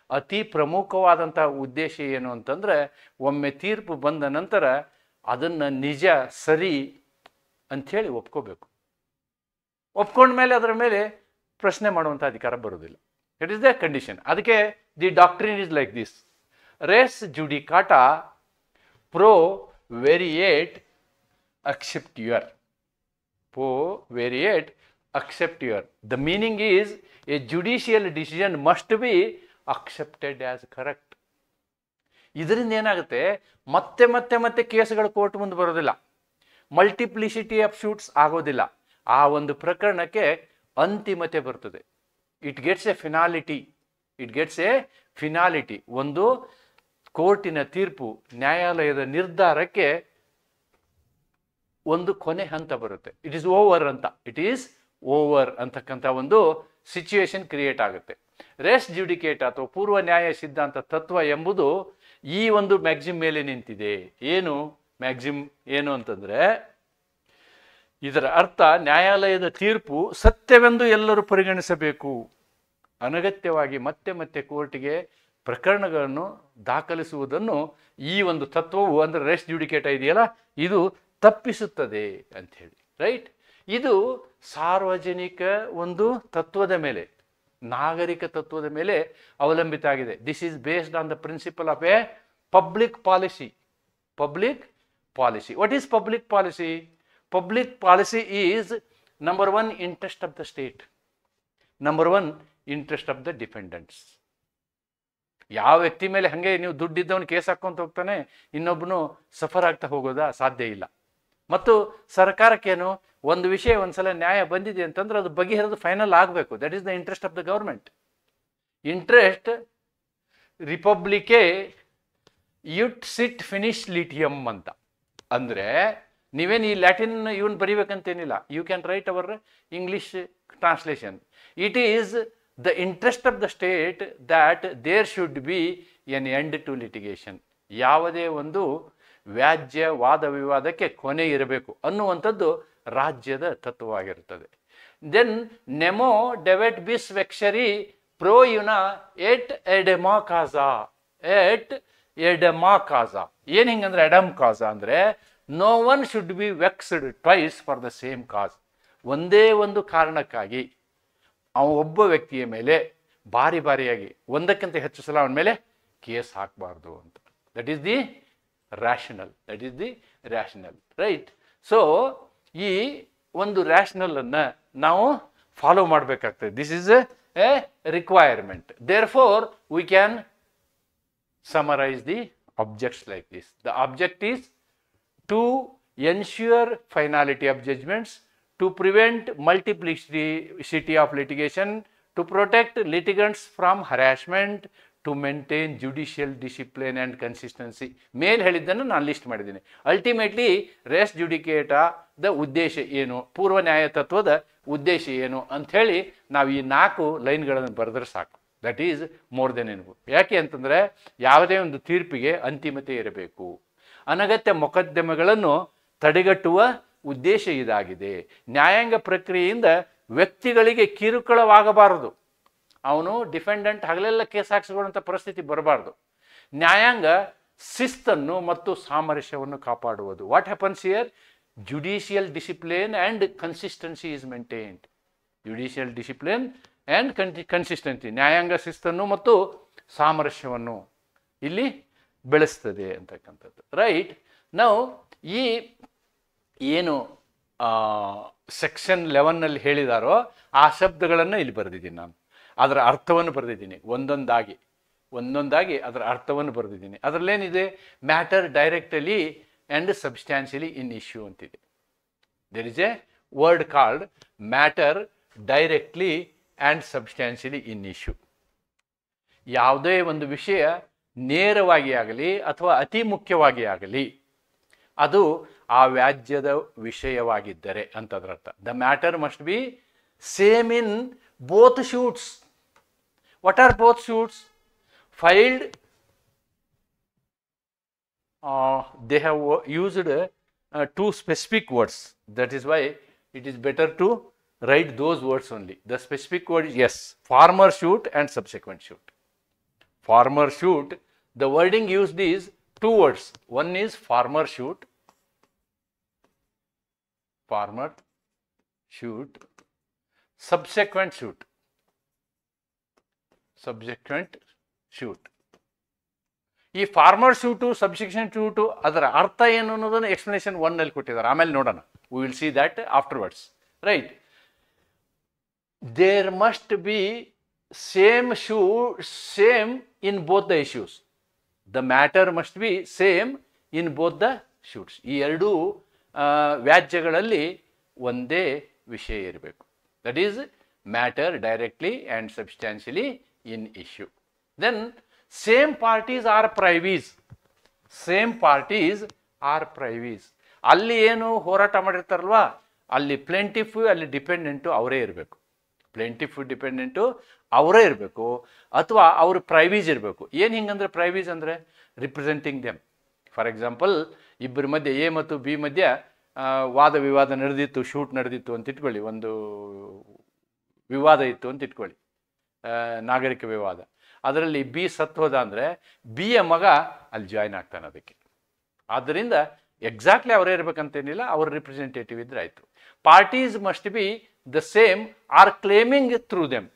ಅತಿ ಪ್ರಮುಖವಾದಂತಹ ಉದ್ದೇಶ ಏನು ಅಂತಂದ್ರೆ, ಒಮ್ಮೆ ತೀರ್ಪು ಬಂದ ನಂತರ ಅದನ್ನ ನಿಜ ಸರಿ ಅಂಥೇಳಿ ಒಪ್ಕೋಬೇಕು. ಒಪ್ಕೊಂಡ್ಮೇಲೆ ಅದರ ಮೇಲೆ ಪ್ರಶ್ನೆ ಮಾಡುವಂಥ ಅಧಿಕಾರ ಬರೋದಿಲ್ಲ. It is the condition. ಅದಕ್ಕೆ the doctrine is like this: res judicata pro variate accepteur. The meaning is a judicial decision must be accepted as correct. ಇದರಿಂದ ಏನಾಗುತ್ತೆ, ಮತ್ತೆ ಮತ್ತೆ ಮತ್ತೆ ಕೇಸ್ಗಳು ಕೋರ್ಟ್ ಮುಂದೆ ಬರೋದಿಲ್ಲ, ಮಲ್ಟಿಪ್ಲಿಸಿಟಿ ಆಫ್ ಶೂಟ್ಸ್ ಆಗೋದಿಲ್ಲ, ಆ ಒಂದು ಪ್ರಕರಣಕ್ಕೆ ಅಂತಿಮತೆ ಬರ್ತದೆ. It gets a finality. ಒಂದು ಕೋರ್ಟಿನ ತೀರ್ಪು, ನ್ಯಾಯಾಲಯದ ನಿರ್ಧಾರಕ್ಕೆ ಒಂದು ಕೊನೆ ಹಂತ ಬರುತ್ತೆ. ಇಟ್ ಈಸ್ ಓವರ್ ಅಂತಕ್ಕಂಥ ಒಂದು ಸಿಚುವೇಶನ್ ಕ್ರಿಯೇಟ್ ಆಗುತ್ತೆ. ರೆಸ್ ಜುಡಿಕೇಟ್ ಅಥವಾ ಪೂರ್ವ ನ್ಯಾಯ ಸಿದ್ಧಾಂತ ತತ್ವ ಎಂಬುದು ಈ ಒಂದು ಮ್ಯಾಕ್ಸಿಮ್ ಮೇಲೆ ನಿಂತಿದೆ. ಏನು ಅಂತಂದ್ರೆ, ಇದರ ಅರ್ಥ ನ್ಯಾಯಾಲಯದ ತೀರ್ಪು ಸತ್ಯವೆಂದು ಎಲ್ಲರೂ ಪರಿಗಣಿಸಬೇಕು. ಅನಗತ್ಯವಾಗಿ ಮತ್ತೆ ಮತ್ತೆ ಕೋರ್ಟಿಗೆ ಪ್ರಕರಣಗಳನ್ನು ದಾಖಲಿಸುವುದನ್ನು ಈ ಒಂದು ತತ್ವವು, ಅಂದ್ರೆ ರೆಸ್ ಜುಡಿಕೇಟ ಇದೆಯಲ್ಲ, ಇದು ತಪ್ಪಿಸುತ್ತದೆ ಅಂತ ಹೇಳಿ. ರೈಟ್? ಇದು ಸಾರ್ವಜನಿಕ ಒಂದು ತತ್ವದ ಮೇಲೆ, ನಾಗರಿಕ ತತ್ವದ ಮೇಲೆ ಅವಲಂಬಿತ ಆಗಿದೆ. This is based on the principle of a public policy. What is public policy? Public policy is number 1 interest of the state, number 1 interest of the dependents. ಯಾವ ವ್ಯಕ್ತಿ ಮೇಲೆ ಹಂಗೆ ನೀವು ದುಡ್ಡಿದ್ದವನು ಕೇಸ್ ಹಾಕೊಂತ ಹೋಗ್ತಾನೆ, ಇನ್ನೊಬ್ಬನು ಸಫರ್ ಆಗ್ತಾ ಹೋಗೋದಾ? ಸಾಧ್ಯ ಇಲ್ಲ. ಮತ್ತು ಸರ್ಕಾರಕ್ಕೇನು, ಒಂದು ವಿಷಯ ಒಂದ್ಸಲ ನ್ಯಾಯ ಬಂದಿದೆ ಅಂತಂದ್ರೆ ಅದು ಬಗೆಹರಿದು ಫೈನಲ್ ಆಗಬೇಕು. That is the interest of the government. Interest ರಿಪಬ್ಲಿಕೆ ಯುಟ್ ಸಿಟ್ ಫಿನಿಶ್ ಲಿಟಿಯಂ ಅಂತ. ಅಂದ್ರೆ ನೀವೇನು ಈ ಲ್ಯಾಟಿನ್ ಇವನ್ ಬರಿಬೇಕಂತೇನಿಲ್ಲ. You can write our English translation. It is the interest of the state that there should be an end to litigation. ಯಾವುದೇ ಒಂದು ವ್ಯಾಜ್ಯ ವಾದ ವಿವಾದಕ್ಕೆ ಕೊನೆ ಇರಬೇಕು ಅನ್ನುವಂಥದ್ದು ರಾಜ್ಯದ ತತ್ವವಾಗಿರುತ್ತದೆ. ದೆನ್ ನೆಮೋ ಡೆವೆಟ್ ಬಿಸ್ ವೆಕ್ಸರಿ ಪ್ರೋ ಯುನಾ ಎಟ್ ಎಡೆಮಾ ಕಾಜಾ. ಏನು ಹಿಂಗಂದ್ರೆ ಎಡಮ್ ಕಾಜಾ ಅಂದ್ರೆ, no one should be vexed twice for the same cause. ಒಂದೇ ಒಂದು ಕಾರಣಕ್ಕಾಗಿ ಒಬ್ಬ ವ್ಯಕ್ತಿಯ ಮೇಲೆ ಬಾರಿಯಾಗಿ ಒಂದಕ್ಕಿಂತ ಹೆಚ್ಚು ಸಲ ಅವನ ಮೇಲೆ ಕೇಸ್ ಹಾಕಬಾರ್ದು ಅಂತ. That is the rational. Right? So ಈ ಒಂದು ರ್ಯಾಷನಲ್ ಅನ್ನ ನಾವು ಫಾಲೋ ಮಾಡಬೇಕಾಗ್ತದೆ. This is A requirement. Therefore we can summarize the objects like this. The object is to ensure finality of judgments, to prevent multiplicity of litigation, to protect litigants from harassment, to maintain judicial discipline and consistency. ಮೇಲ್ ಹೇಳಿದ್ದನ್ನು ನಾನು list ಮಾಡಿದ್ದೀನಿ. Ultimately race ಜುಡಿಕೇಟ the ಉದ್ದೇಶ ಏನು, ಪೂರ್ವ ನ್ಯಾಯ ತತ್ವದ ಉದ್ದೇಶ ಏನು ಅಂಥೇಳಿ ನಾವು ಈ 4 ಲೈನ್ಗಳನ್ನು ಬರೆದ್ರೆ ಸಾಕು. That is more than enough. ಯಾಕೆ ಅಂತಂದರೆ, ಯಾವುದೇ ಒಂದು ತೀರ್ಪಿಗೆ ಅಂತಿಮತೆ ಇರಬೇಕು. ಅನಗತ್ಯ ಮೊಕದ್ದಮೆಗಳನ್ನು ತಡೆಗಟ್ಟುವ ಉದ್ದೇಶ ಇದಾಗಿದೆ. ನ್ಯಾಯಾಂಗ ಪ್ರಕ್ರಿಯೆಯಿಂದ ವ್ಯಕ್ತಿಗಳಿಗೆ ಕಿರುಕುಳವಾಗಬಾರದು. ಅವನು ಡಿಫೆಂಡೆಂಟ್ ಹಗಲೆಲ್ಲ ಕೇಸ್ ಹಾಕ್ಸ್ಕೊಳ್ಳುವಂಥ ಪರಿಸ್ಥಿತಿ ಬರಬಾರ್ದು. ನ್ಯಾಯಾಂಗ ಶಿಸ್ತನ್ನು ಮತ್ತು ಸಾಮರಸ್ಯವನ್ನು ಕಾಪಾಡುವುದು. What happens here? Judicial discipline and consistency is maintained. Judicial discipline and consistency, ನ್ಯಾಯಾಂಗ ಶಿಸ್ತನ್ನು ಮತ್ತು ಸಾಮರಸ್ಯವನ್ನು ಇಲ್ಲಿ ಬೆಳೆಸ್ತದೆ ಅಂತಕ್ಕಂಥದ್ದು. ರೈಟ್? ನಾವು ಈ ಏನು ಸೆಕ್ಷನ್ 11ನಲ್ಲಿ ಹೇಳಿದಾರೋ ಆ ಶಬ್ದಗಳನ್ನು ಇಲ್ಲಿ ಬರೆದಿದ್ದೀನಿ. ನಾನು ಅದರ ಅರ್ಥವನ್ನು ಬರೆದಿದ್ದೀನಿ. ಒಂದೊಂದಾಗಿ ಅದರ ಅರ್ಥವನ್ನು ಬರೆದಿದ್ದೀನಿ. ಅದರಲ್ಲೇನಿದೆ? Matter directly and substantially in issue ಅಂತಿದೆ. There is a word called matter directly and substantially in issue. ಯಾವುದೇ ಒಂದು ವಿಷಯ ನೇರವಾಗಿ ಆಗಲಿ ಅಥವಾ ಅತಿ ಮುಖ್ಯವಾಗಿ ಆಗಲಿ ಅದು ಆ ವ್ಯಾಜ್ಯದ ವಿಷಯವಾಗಿದ್ದರೆ ಅಂತದರ ಅರ್ಥ. The matter must be same in both suits. What are both suits? Filed, they have used two specific words. That is why it is better to write those words only. The specific word is, yes, former shoot and subsequent shoot. Former shoot, the wording used is two words. One is former shoot, subsequent shoot, ಈ farmer shoot subsection shoot ಅದರ ಅರ್ಥ ಏನು ಅನ್ನೋದನ್ನು explanation 1 ನಲ್ಲಿ ಕೊಟ್ಟಿದ್ದಾರೆ. ಆಮೇಲೆ ನೋಡೋಣ, we will see that afterwards. Right, there must be same in both the issues. The matter must be same in both the suits. ಈ ಎರಡೂ ವ್ಯಾಜ್ಯಗಳಲ್ಲಿ ಒಂದೇ ವಿಷಯ ಇರಬೇಕು. That is matter directly and substantially in issue. Then same parties or privies. ಅಲ್ಲಿ ಏನು ಹೋರಾಟ ಮಾಡಿರ್ತಾರಲ್ವಾ, ಅಲ್ಲಿ ಪ್ಲೇಂಟಿಫು, ಅಲ್ಲಿ ಡಿಪೆಂಡೆಂಟು ಅವರೇ ಇರಬೇಕು. ಪ್ಲೇಂಟಿಫು ಡಿಪೆಂಡೆಂಟು ಅವರೇ ಇರಬೇಕು, ಅಥವಾ ಅವರು ಪ್ರೈವೀಸ್ ಇರಬೇಕು. ಏನು ಹಿಂಗಂದ್ರೆ ಪ್ರೈವೀಸ್ ಅಂದರೆ ರಿಪ್ರೆಸೆಂಟಿಂಗ್ ದೆಮ್. ಫಾರ್ ಎಕ್ಸಾಂಪಲ್, ಇಬ್ಬರ ಮಧ್ಯೆ ಎ ಮತ್ತು ಬಿ ಮಧ್ಯೆ ವಾದ ವಿವಾದ ನಡೆದಿತ್ತು, ಶೂಟ್ ನಡೆದಿತ್ತು ಅಂತ ಇಟ್ಕೊಳ್ಳಿ, ಒಂದು ವಿವಾದ ಇತ್ತು ಅಂತ ಇಟ್ಕೊಳ್ಳಿ, ನಾಗರಿಕ ವಿವಾದ. ಅದರಲ್ಲಿ ಬಿ ಸತ್ತೋದ ಅಂದರೆ ಬಿಯ ಮಗ ಅಲ್ಲಿ ಜಾಯ್ನ್ ಆಗ್ತಾನೆ ಅದಕ್ಕೆ. ಆದ್ದರಿಂದ ಎಕ್ಸಾಕ್ಟ್ಲಿ ಅವರೇ ಇರಬೇಕಂತೇನಿಲ್ಲ, ಅವ್ರ ರಿಪ್ರೆಸೆಂಟೇಟಿವ್ ಇದ್ರೆ ಆಯಿತು. Parties must be the same or claiming through them.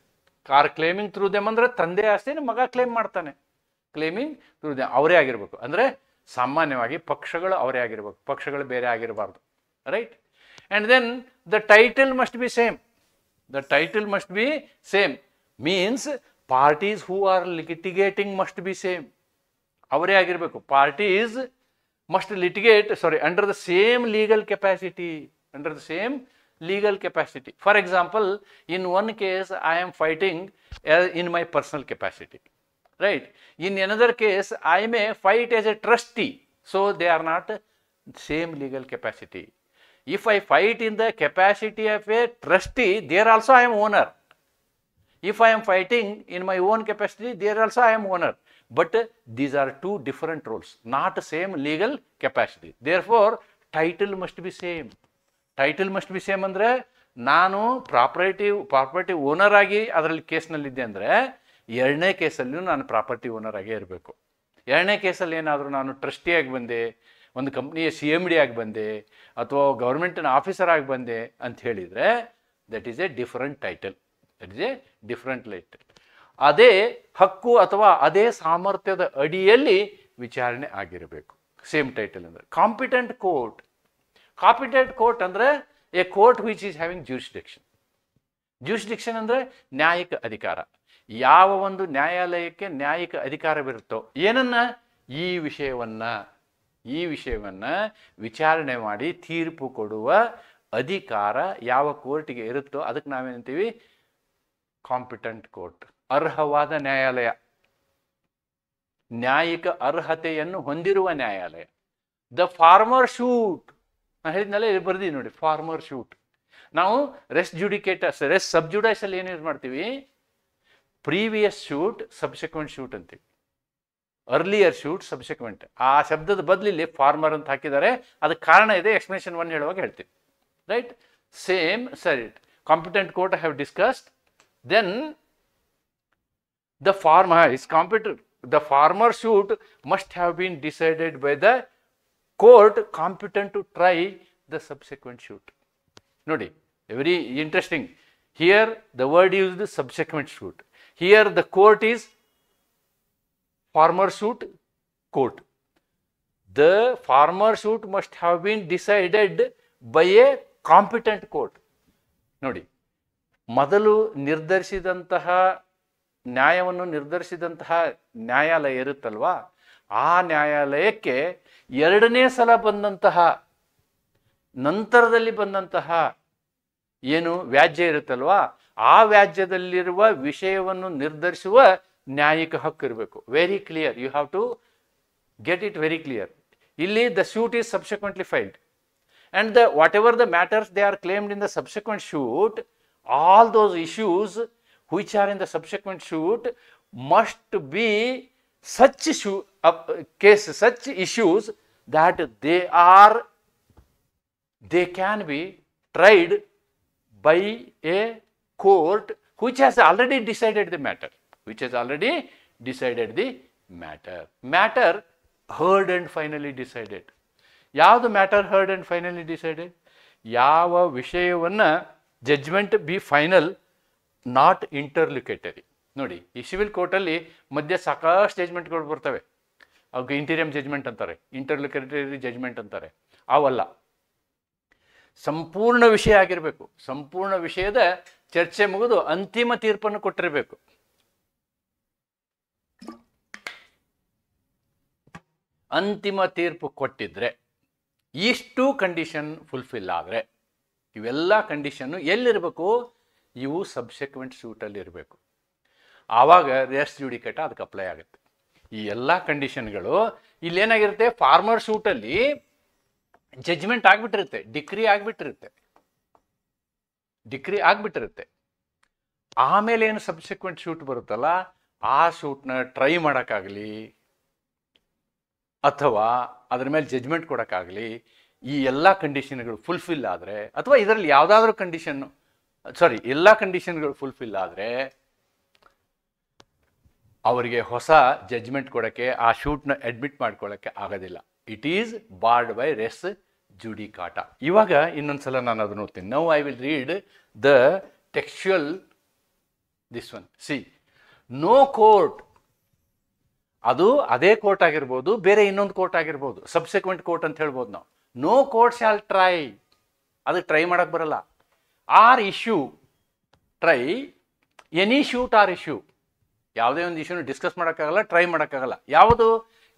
ಅಂದರೆ ತಂದೆ ಆಸ್ತಿನ ಮಗ ಕ್ಲೇಮ್ ಮಾಡ್ತಾನೆ. ಕ್ಲೇಮಿಂಗ್ ಥ್ರೂ ದೆಮ್ ಅವರೇ ಆಗಿರ್ಬೇಕು. ಅಂದರೆ ಸಾಮಾನ್ಯವಾಗಿ ಪಕ್ಷಗಳು ಅವರೇ ಆಗಿರ್ಬೇಕು, ಪಕ್ಷಗಳು ಬೇರೆ ಆಗಿರಬಾರ್ದು. Right, and then the title must be same. Means parties who are litigating must be same. ಅವರೇ ಆಗಿರಬೇಕು. Parties must litigate under the same legal capacity. For example, in one case I am fighting in my personal capacity, right? In another case I may fight as a trustee, so they are not same legal capacity. If I fight in the capacity of a trustee, there also I am owner. If I am fighting in my own capacity, there also I am owner. But these are two different roles, not same legal capacity. Therefore, title must be same. ಅಂದರೆ ನಾನು property owner ಆಗಿ ಅದರಲ್ಲಿ ಕೇಸ್ನಲ್ಲಿದ್ದೆ ಅಂದರೆ, ಎರಡನೇ ಕೇಸಲ್ಲೂ ನಾನು property owner ಆಗೇ ಇರಬೇಕು. ಎರಡನೇ ಕೇಸಲ್ಲಿ ಏನಾದರೂ ನಾನು ಟ್ರಸ್ಟಿಯಾಗಿ ಬಂದೆ, ಒಂದು ಕಂಪ್ನಿಯ CMD ಆಗಿ ಬಂದೆ, ಅಥವಾ ಗೌರ್ಮೆಂಟಿನ ಆಫೀಸರ್ ಆಗಿ ಬಂದೆ ಅಂತ ಹೇಳಿದರೆ, that is A different title. ಅದೇ ಹಕ್ಕು ಅಥವಾ ಅದೇ ಸಾಮರ್ಥ್ಯದ ಅಡಿಯಲ್ಲಿ ವಿಚಾರಣೆ ಆಗಿರಬೇಕು. ಸೇಮ್ ಟೈಟಲ್ ಅಂದರೆ ಕಾಂಪಿಟೆಂಟ್ ಕೋರ್ಟ್ ಅಂದರೆ A court which is having jurisdiction ಅಂದರೆ ನ್ಯಾಯಿಕ ಅಧಿಕಾರ. ಯಾವ ಒಂದು ನ್ಯಾಯಾಲಯಕ್ಕೆ ನ್ಯಾಯಿಕ ಅಧಿಕಾರವಿರುತ್ತೋ, ಏನನ್ನ ಈ ವಿಷಯವನ್ನ ವಿಚಾರಣೆ ಮಾಡಿ ತೀರ್ಪು ಕೊಡುವ ಅಧಿಕಾರ ಯಾವ ಕೋರ್ಟಿಗೆ ಇರುತ್ತೋ ಅದಕ್ಕೆ ನಾವೇನಂತೀವಿ? Competent court. ಅರ್ಹವಾದ ನ್ಯಾಯಾಲಯ, ನ್ಯಾಯಿಕ ಅರ್ಹತೆಯನ್ನು ಹೊಂದಿರುವ ನ್ಯಾಯಾಲಯ. ದ ಫಾರ್ಮರ್ ಶೂಟ್, ನಾನು ಹೇಳಿದ್ನಲ್ಲ, ಇಲ್ಲಿ ಬರ್ದಿದ್ದೀನಿ ನೋಡಿ, ಫಾರ್ಮರ್ ಶೂಟ್. ನಾವು ರೆಸ್ ಸಬ್ ಜುಡೈಸಲ್ಲಿ ಏನು ಯೂಸ್ ಮಾಡ್ತೀವಿ? ಪ್ರೀವಿಯಸ್ ಶೂಟ್, ಸಬ್ಸೆಕ್ವೆಂಟ್ ಶೂಟ್ ಅಂತೀವಿ. Earlier suit, subsequent. ಆ ಶಬ್ದದ ಬದಲಿಲ್ಲಿ ಫಾರ್ಮರ್ ಅಂತ ಹಾಕಿದ್ದಾರೆ. ಅದಕ್ಕೆ ಕಾರಣ ಇದೆ, ಎಕ್ಸ್ಪ್ಲನೇಷನ್ 1 ಹೇಳುವಾಗ ಹೇಳ್ತೀವಿ. Right, same. ಸರಿ, competent court I have discussed. Then the farmer suit must have been decided by the court competent to try the subsequent suit. Nodi, very interesting. Here the word used subsequent suit. Here the court is farmer suit court. The farmer suit must have been decided by a competent court. Nodi, ಮೊದಲು ನ್ಯಾಯವನ್ನು ನಿರ್ಧರಿಸಿದಂತಹ ನ್ಯಾಯಾಲಯ ಇರುತ್ತಲ್ವಾ, ಆ ನ್ಯಾಯಾಲಯಕ್ಕೆ ಎರಡನೇ ಸಲ ನಂತರದಲ್ಲಿ ಬಂದಂತಹ ಏನು ವ್ಯಾಜ್ಯ ಇರುತ್ತಲ್ವಾ, ಆ ವ್ಯಾಜ್ಯದಲ್ಲಿರುವ ವಿಷಯವನ್ನು ನಿರ್ಧರಿಸುವ ನ್ಯಾಯಿಕ ಹಕ್ಕು ಇರಬೇಕು. Very clear, you have to get it very clear. ಇಲ್ಲಿ the suit is subsequently filed and whatever the matters they are claimed in the subsequent suit, all those issues which are in the subsequent suit must be such such issues that they can be tried by a court which has already decided the matter, matter heard and finally decided. ಯಾವುದು matter heard and finally decided? ಯಾವ ವಿಷಯವನ್ನು judgment B final, not ಇಂಟರ್ಲಿಕೇಟರಿ. ನೋಡಿ, ಈ civil ಕೋರ್ಟಲ್ಲಿ ಮಧ್ಯೆ ಸಾಕಷ್ಟು ಜಡ್ಜ್ಮೆಂಟ್ಗಳು ಬರ್ತವೆ. ಅವಕ್ಕೆ ಇಂಟೀರಿಯಂ ಜಡ್ಜ್ಮೆಂಟ್ ಅಂತಾರೆ, ಇಂಟರ್ಲಿಕೇಟರಿ ಜಡ್ಜ್ಮೆಂಟ್ ಅಂತಾರೆ. ಅವಲ್ಲ, ಸಂಪೂರ್ಣ ವಿಷಯ ಆಗಿರಬೇಕು. ಸಂಪೂರ್ಣ ವಿಷಯದ ಚರ್ಚೆ ಮುಗಿದು ಅಂತಿಮ ತೀರ್ಪನ್ನು ಕೊಟ್ಟಿರಬೇಕು. ಅಂತಿಮ ತೀರ್ಪು ಕೊಟ್ಟಿದ್ರೆ, ಇಷ್ಟು ಕಂಡೀಷನ್ ಫುಲ್ಫಿಲ್ ಆದರೆ, ಇವೆಲ್ಲ ಕಂಡೀಷನ್ನು ಎಲ್ಲಿರಬೇಕು? ಇವು ಸಬ್ಸೆಕ್ವೆಂಟ್ ಸೂಟಲ್ಲಿ ಇರಬೇಕು. ಆವಾಗ ರೆಸ್ ಜುಡಿಕೇಟ ಅದಕ್ಕೆ ಅಪ್ಲೈ ಆಗುತ್ತೆ. ಈ ಎಲ್ಲ ಕಂಡೀಷನ್ಗಳು ಇಲ್ಲೇನಾಗಿರುತ್ತೆ, ಫಾರ್ಮರ್ ಸೂಟಲ್ಲಿ ಜಡ್ಜ್ಮೆಂಟ್ ಆಗಿಬಿಟ್ಟಿರುತ್ತೆ, ಡಿಕ್ರಿ ಆಗಿಬಿಟ್ಟಿರುತ್ತೆ. ಆಮೇಲೆ ಏನು ಸಬ್ಸೆಕ್ವೆಂಟ್ ಸೂಟ್ ಬರುತ್ತಲ್ಲ, ಆ ಸೂಟ್ನ ಟ್ರೈ ಮಾಡೋಕ್ಕಾಗಲಿ ಅಥವಾ ಅದ್ರ ಮೇಲೆ ಜಡ್ಜ್ಮೆಂಟ್ ಕೊಡೋಕ್ಕಾಗಲಿ, ಈ ಎಲ್ಲ ಕಂಡೀಷನ್ಗಳು ಫುಲ್ಫಿಲ್ ಆದರೆ, ಅಥವಾ ಇದರಲ್ಲಿ ಯಾವುದಾದ್ರೂ ಕಂಡೀಷನ್ನು ಎಲ್ಲ ಕಂಡೀಷನ್ಗಳು ಫುಲ್ಫಿಲ್ ಆದರೆ ಅವರಿಗೆ ಹೊಸ ಜಡ್ಜ್ಮೆಂಟ್ ಕೊಡೋಕ್ಕೆ, ಆ ಶೂಟ್ನ ಅಡ್ಮಿಟ್ ಮಾಡ್ಕೊಳ್ಳೋಕ್ಕೆ ಆಗೋದಿಲ್ಲ. It is barred by res judicata. ಇವಾಗ ಇನ್ನೊಂದ್ಸಲ ನಾನು ಅದನ್ನು ಓದ್ತೀನಿ. Now I will read the textual this one. See, no court, ಅದು ಅದೇ ಕೋರ್ಟ್ ಆಗಿರ್ಬೋದು, ಬೇರೆ ಇನ್ನೊಂದು ಕೋರ್ಟ್ ಆಗಿರ್ಬೋದು, ಸಬ್ಸೆಕ್ವೆಂಟ್ ಕೋರ್ಟ್ ಅಂತ ಹೇಳ್ಬೋದು ನಾವು. ನೋ ಕೋರ್ಟ್ ಶಾಲ್ ಟ್ರೈ, ಅದಕ್ಕೆ ಟ್ರೈ ಮಾಡೋಕ್ಕೆ ಬರಲ್ಲ. Or issue try any suit or issue, ಯಾವುದೇ ಒಂದು ಇಶ್ಯೂನ ಡಿಸ್ಕಸ್ ಮಾಡೋಕ್ಕಾಗಲ್ಲ, ಟ್ರೈ ಮಾಡೋಕ್ಕಾಗಲ್ಲ. ಯಾವುದು?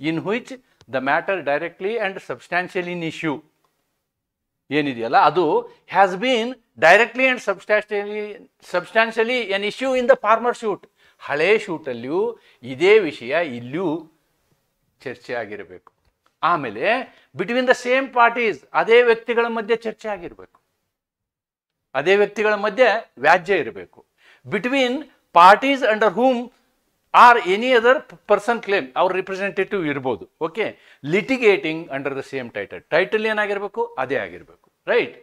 In which the matter directly and substantial in issue ಏನಿದೆಯಲ್ಲ, ಅದು has been directly and substantially in issue in the former suit. ಹಳೆ ಶೂಟಲ್ಲಿಯೂ ಇದೇ ವಿಷಯ ಇಲ್ಲಿಯೂ ಚರ್ಚೆ ಆಗಿರಬೇಕು. ಆಮೇಲೆ ಬಿಟ್ವೀನ್ ದ ಸೇಮ್ ಪಾರ್ಟೀಸ್, ಅದೇ ವ್ಯಕ್ತಿಗಳ ಮಧ್ಯೆ ಚರ್ಚೆ ಆಗಿರಬೇಕು, ಅದೇ ವ್ಯಕ್ತಿಗಳ ಮಧ್ಯೆ ವ್ಯಾಜ್ಯ ಇರಬೇಕು. Between parties under whom or any other person claim, ಅವ್ರ ರಿಪ್ರೆಸೆಂಟೇಟಿವ್ ಇರ್ಬೋದು. Okay, litigating under the same title ಏನಾಗಿರಬೇಕು? ಅದೇ ಆಗಿರಬೇಕು. Right.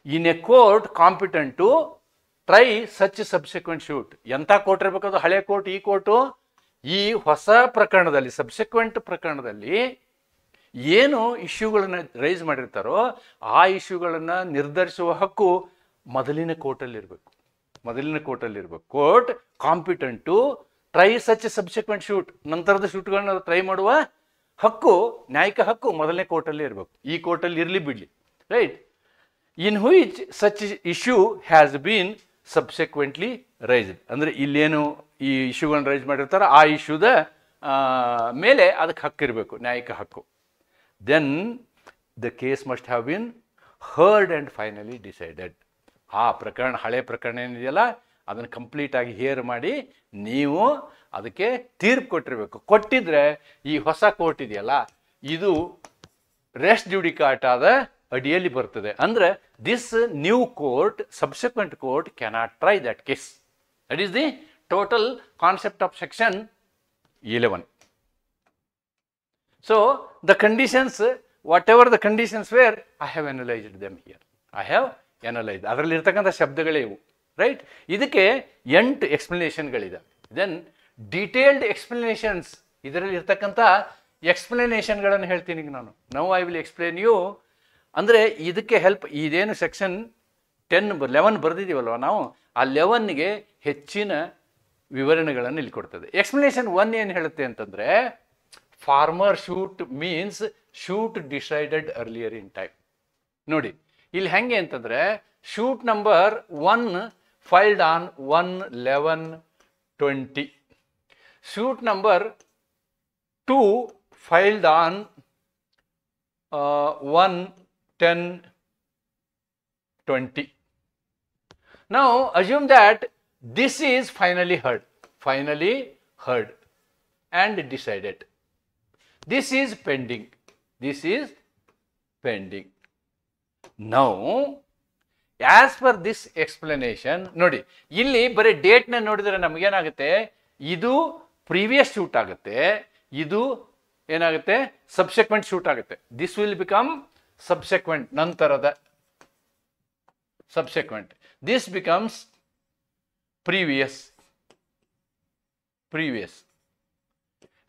In a court competent to try such subsequent suit. ಎಂಥ ಕೋರ್ಟ್ ಇರಬೇಕು? ಅದು ಹಳೆ ಕೋರ್ಟ್. ಈ ಕೋರ್ಟು ಈ ಹೊಸ ಪ್ರಕರಣದಲ್ಲಿ, ಸಬ್ಸೆಕ್ವೆಂಟ್ ಪ್ರಕರಣದಲ್ಲಿ ಏನು ಇಶ್ಯೂಗಳನ್ನು ರೈಸ್ ಮಾಡಿರ್ತಾರೋ ಆ ಇಶ್ಯೂಗಳನ್ನು ನಿರ್ಧರಿಸುವ ಹಕ್ಕು ಮೊದಲಿನ ಕೋರ್ಟಲ್ಲಿರಬೇಕು. Court competent to try such subsequent suit, ನಂತರದ ಶೂಟ್ಗಳನ್ನ ಟ್ರೈ ಮಾಡುವ ಹಕ್ಕು, ನ್ಯಾಯಿಕ ಹಕ್ಕು ಮೊದಲನೇ ಕೋರ್ಟಲ್ಲಿ ಇರಬೇಕು. ಈ ಕೋರ್ಟಲ್ಲಿ ಇರಲಿ ಬಿಡಲಿ. Right. In which such issue has been subsequently raised, ಅಂದರೆ ಇಲ್ಲೇನು ಈ ಇಶ್ಯೂಗಳನ್ನ ರೈಸ್ ಮಾಡಿರ್ತಾರೋ ಆ ಇಶ್ಯೂದ ಮೇಲೆ ಅದಕ್ಕೆ ಹಕ್ಕಿರಬೇಕು, ನ್ಯಾಯಿಕ ಹಕ್ಕು. Then the case must have been heard and finally decided. ಆ ಪ್ರಕರಣ, ಹಳೆ ಪ್ರಕರಣ ಏನಿದೆಯಲ್ಲ, ಅದನ್ನು ಕಂಪ್ಲೀಟಾಗಿ ಹೇರ್ ಮಾಡಿ ನೀವು ಅದಕ್ಕೆ ತೀರ್ಪು ಕೊಟ್ಟಿರಬೇಕು. ಕೊಟ್ಟಿದ್ರೆ ಈ ಹೊಸ ಕೋರ್ಟ್ ಇದೆಯಲ್ಲ, ಇದು ರೆಸ್ ಜುಡಿಕಾಟಾದ ಅಡಿಯಲ್ಲಿ ಬರ್ತದೆ. ಅಂದರೆ this new court, subsequent court cannot try that case. That is the total concept of section 11. So the conditions, whatever the conditions were, I have analysed them here. ಅದರಲ್ಲಿ ಇರ್ತಕ್ಕಂಥ ಶಬ್ದಗಳೇ ಇವು. ರೈಟ್. ಇದಕ್ಕೆ 8 ಎಕ್ಸ್ಪ್ಲನೇಷನ್ಗಳಿದ್ದಾವೆ. Then detailed explanations, ಇದರಲ್ಲಿ ಇರ್ತಕ್ಕಂಥ ಎಕ್ಸ್ಪ್ಲನೇಷನ್ಗಳನ್ನು ಹೇಳ್ತೀನಿ ನಾನು. Now I will explain you. ಅಂದರೆ ಇದಕ್ಕೆ ಹೆಲ್ಪ್, ಇದೇನು ಸೆಕ್ಷನ್ 11 ಬರೆದಿದ್ದೀವಲ್ವ ನಾವು, ಆ 11ಗೆ ಹೆಚ್ಚಿನ ವಿವರಣೆಗಳನ್ನು ಇಲ್ಲಿ ಕೊಡ್ತದೆ. ಎಕ್ಸ್ಪ್ಲನೇಷನ್ 1 ಏನು ಹೇಳುತ್ತೆ ಅಂತಂದರೆ, farmer shoot means shoot decided earlier in time. ನೋಡಿ ಇಲ್ಲಿ ಹೆಂಗೆ ಅಂತಂದರೆ, shoot number 1 filed on 1/11/20, shoot number 2 filed on 1/10/20. Now assume that this is finally heard heard and decided. This is pending. This is pending. Now, as per this explanation, ನೋಡಿ ಇಲ್ಲಿ ಬರೀ date ನ ನೋಡಿದ್ರೆ ನಮಗೇನಾಗುತ್ತೆ, ಇದು ಪ್ರೀವಿಯಸ್ ಶೂಟ್ ಆಗುತ್ತೆ, ಇದು ಏನಾಗುತ್ತೆ subsequent suit ಆಗುತ್ತೆ. ದಿಸ್ ವಿಲ್ ಬಿಕಮ್ ಸಬ್ಸೆಕ್ವೆಂಟ್, ನಂತರದ subsequent. This becomes previous.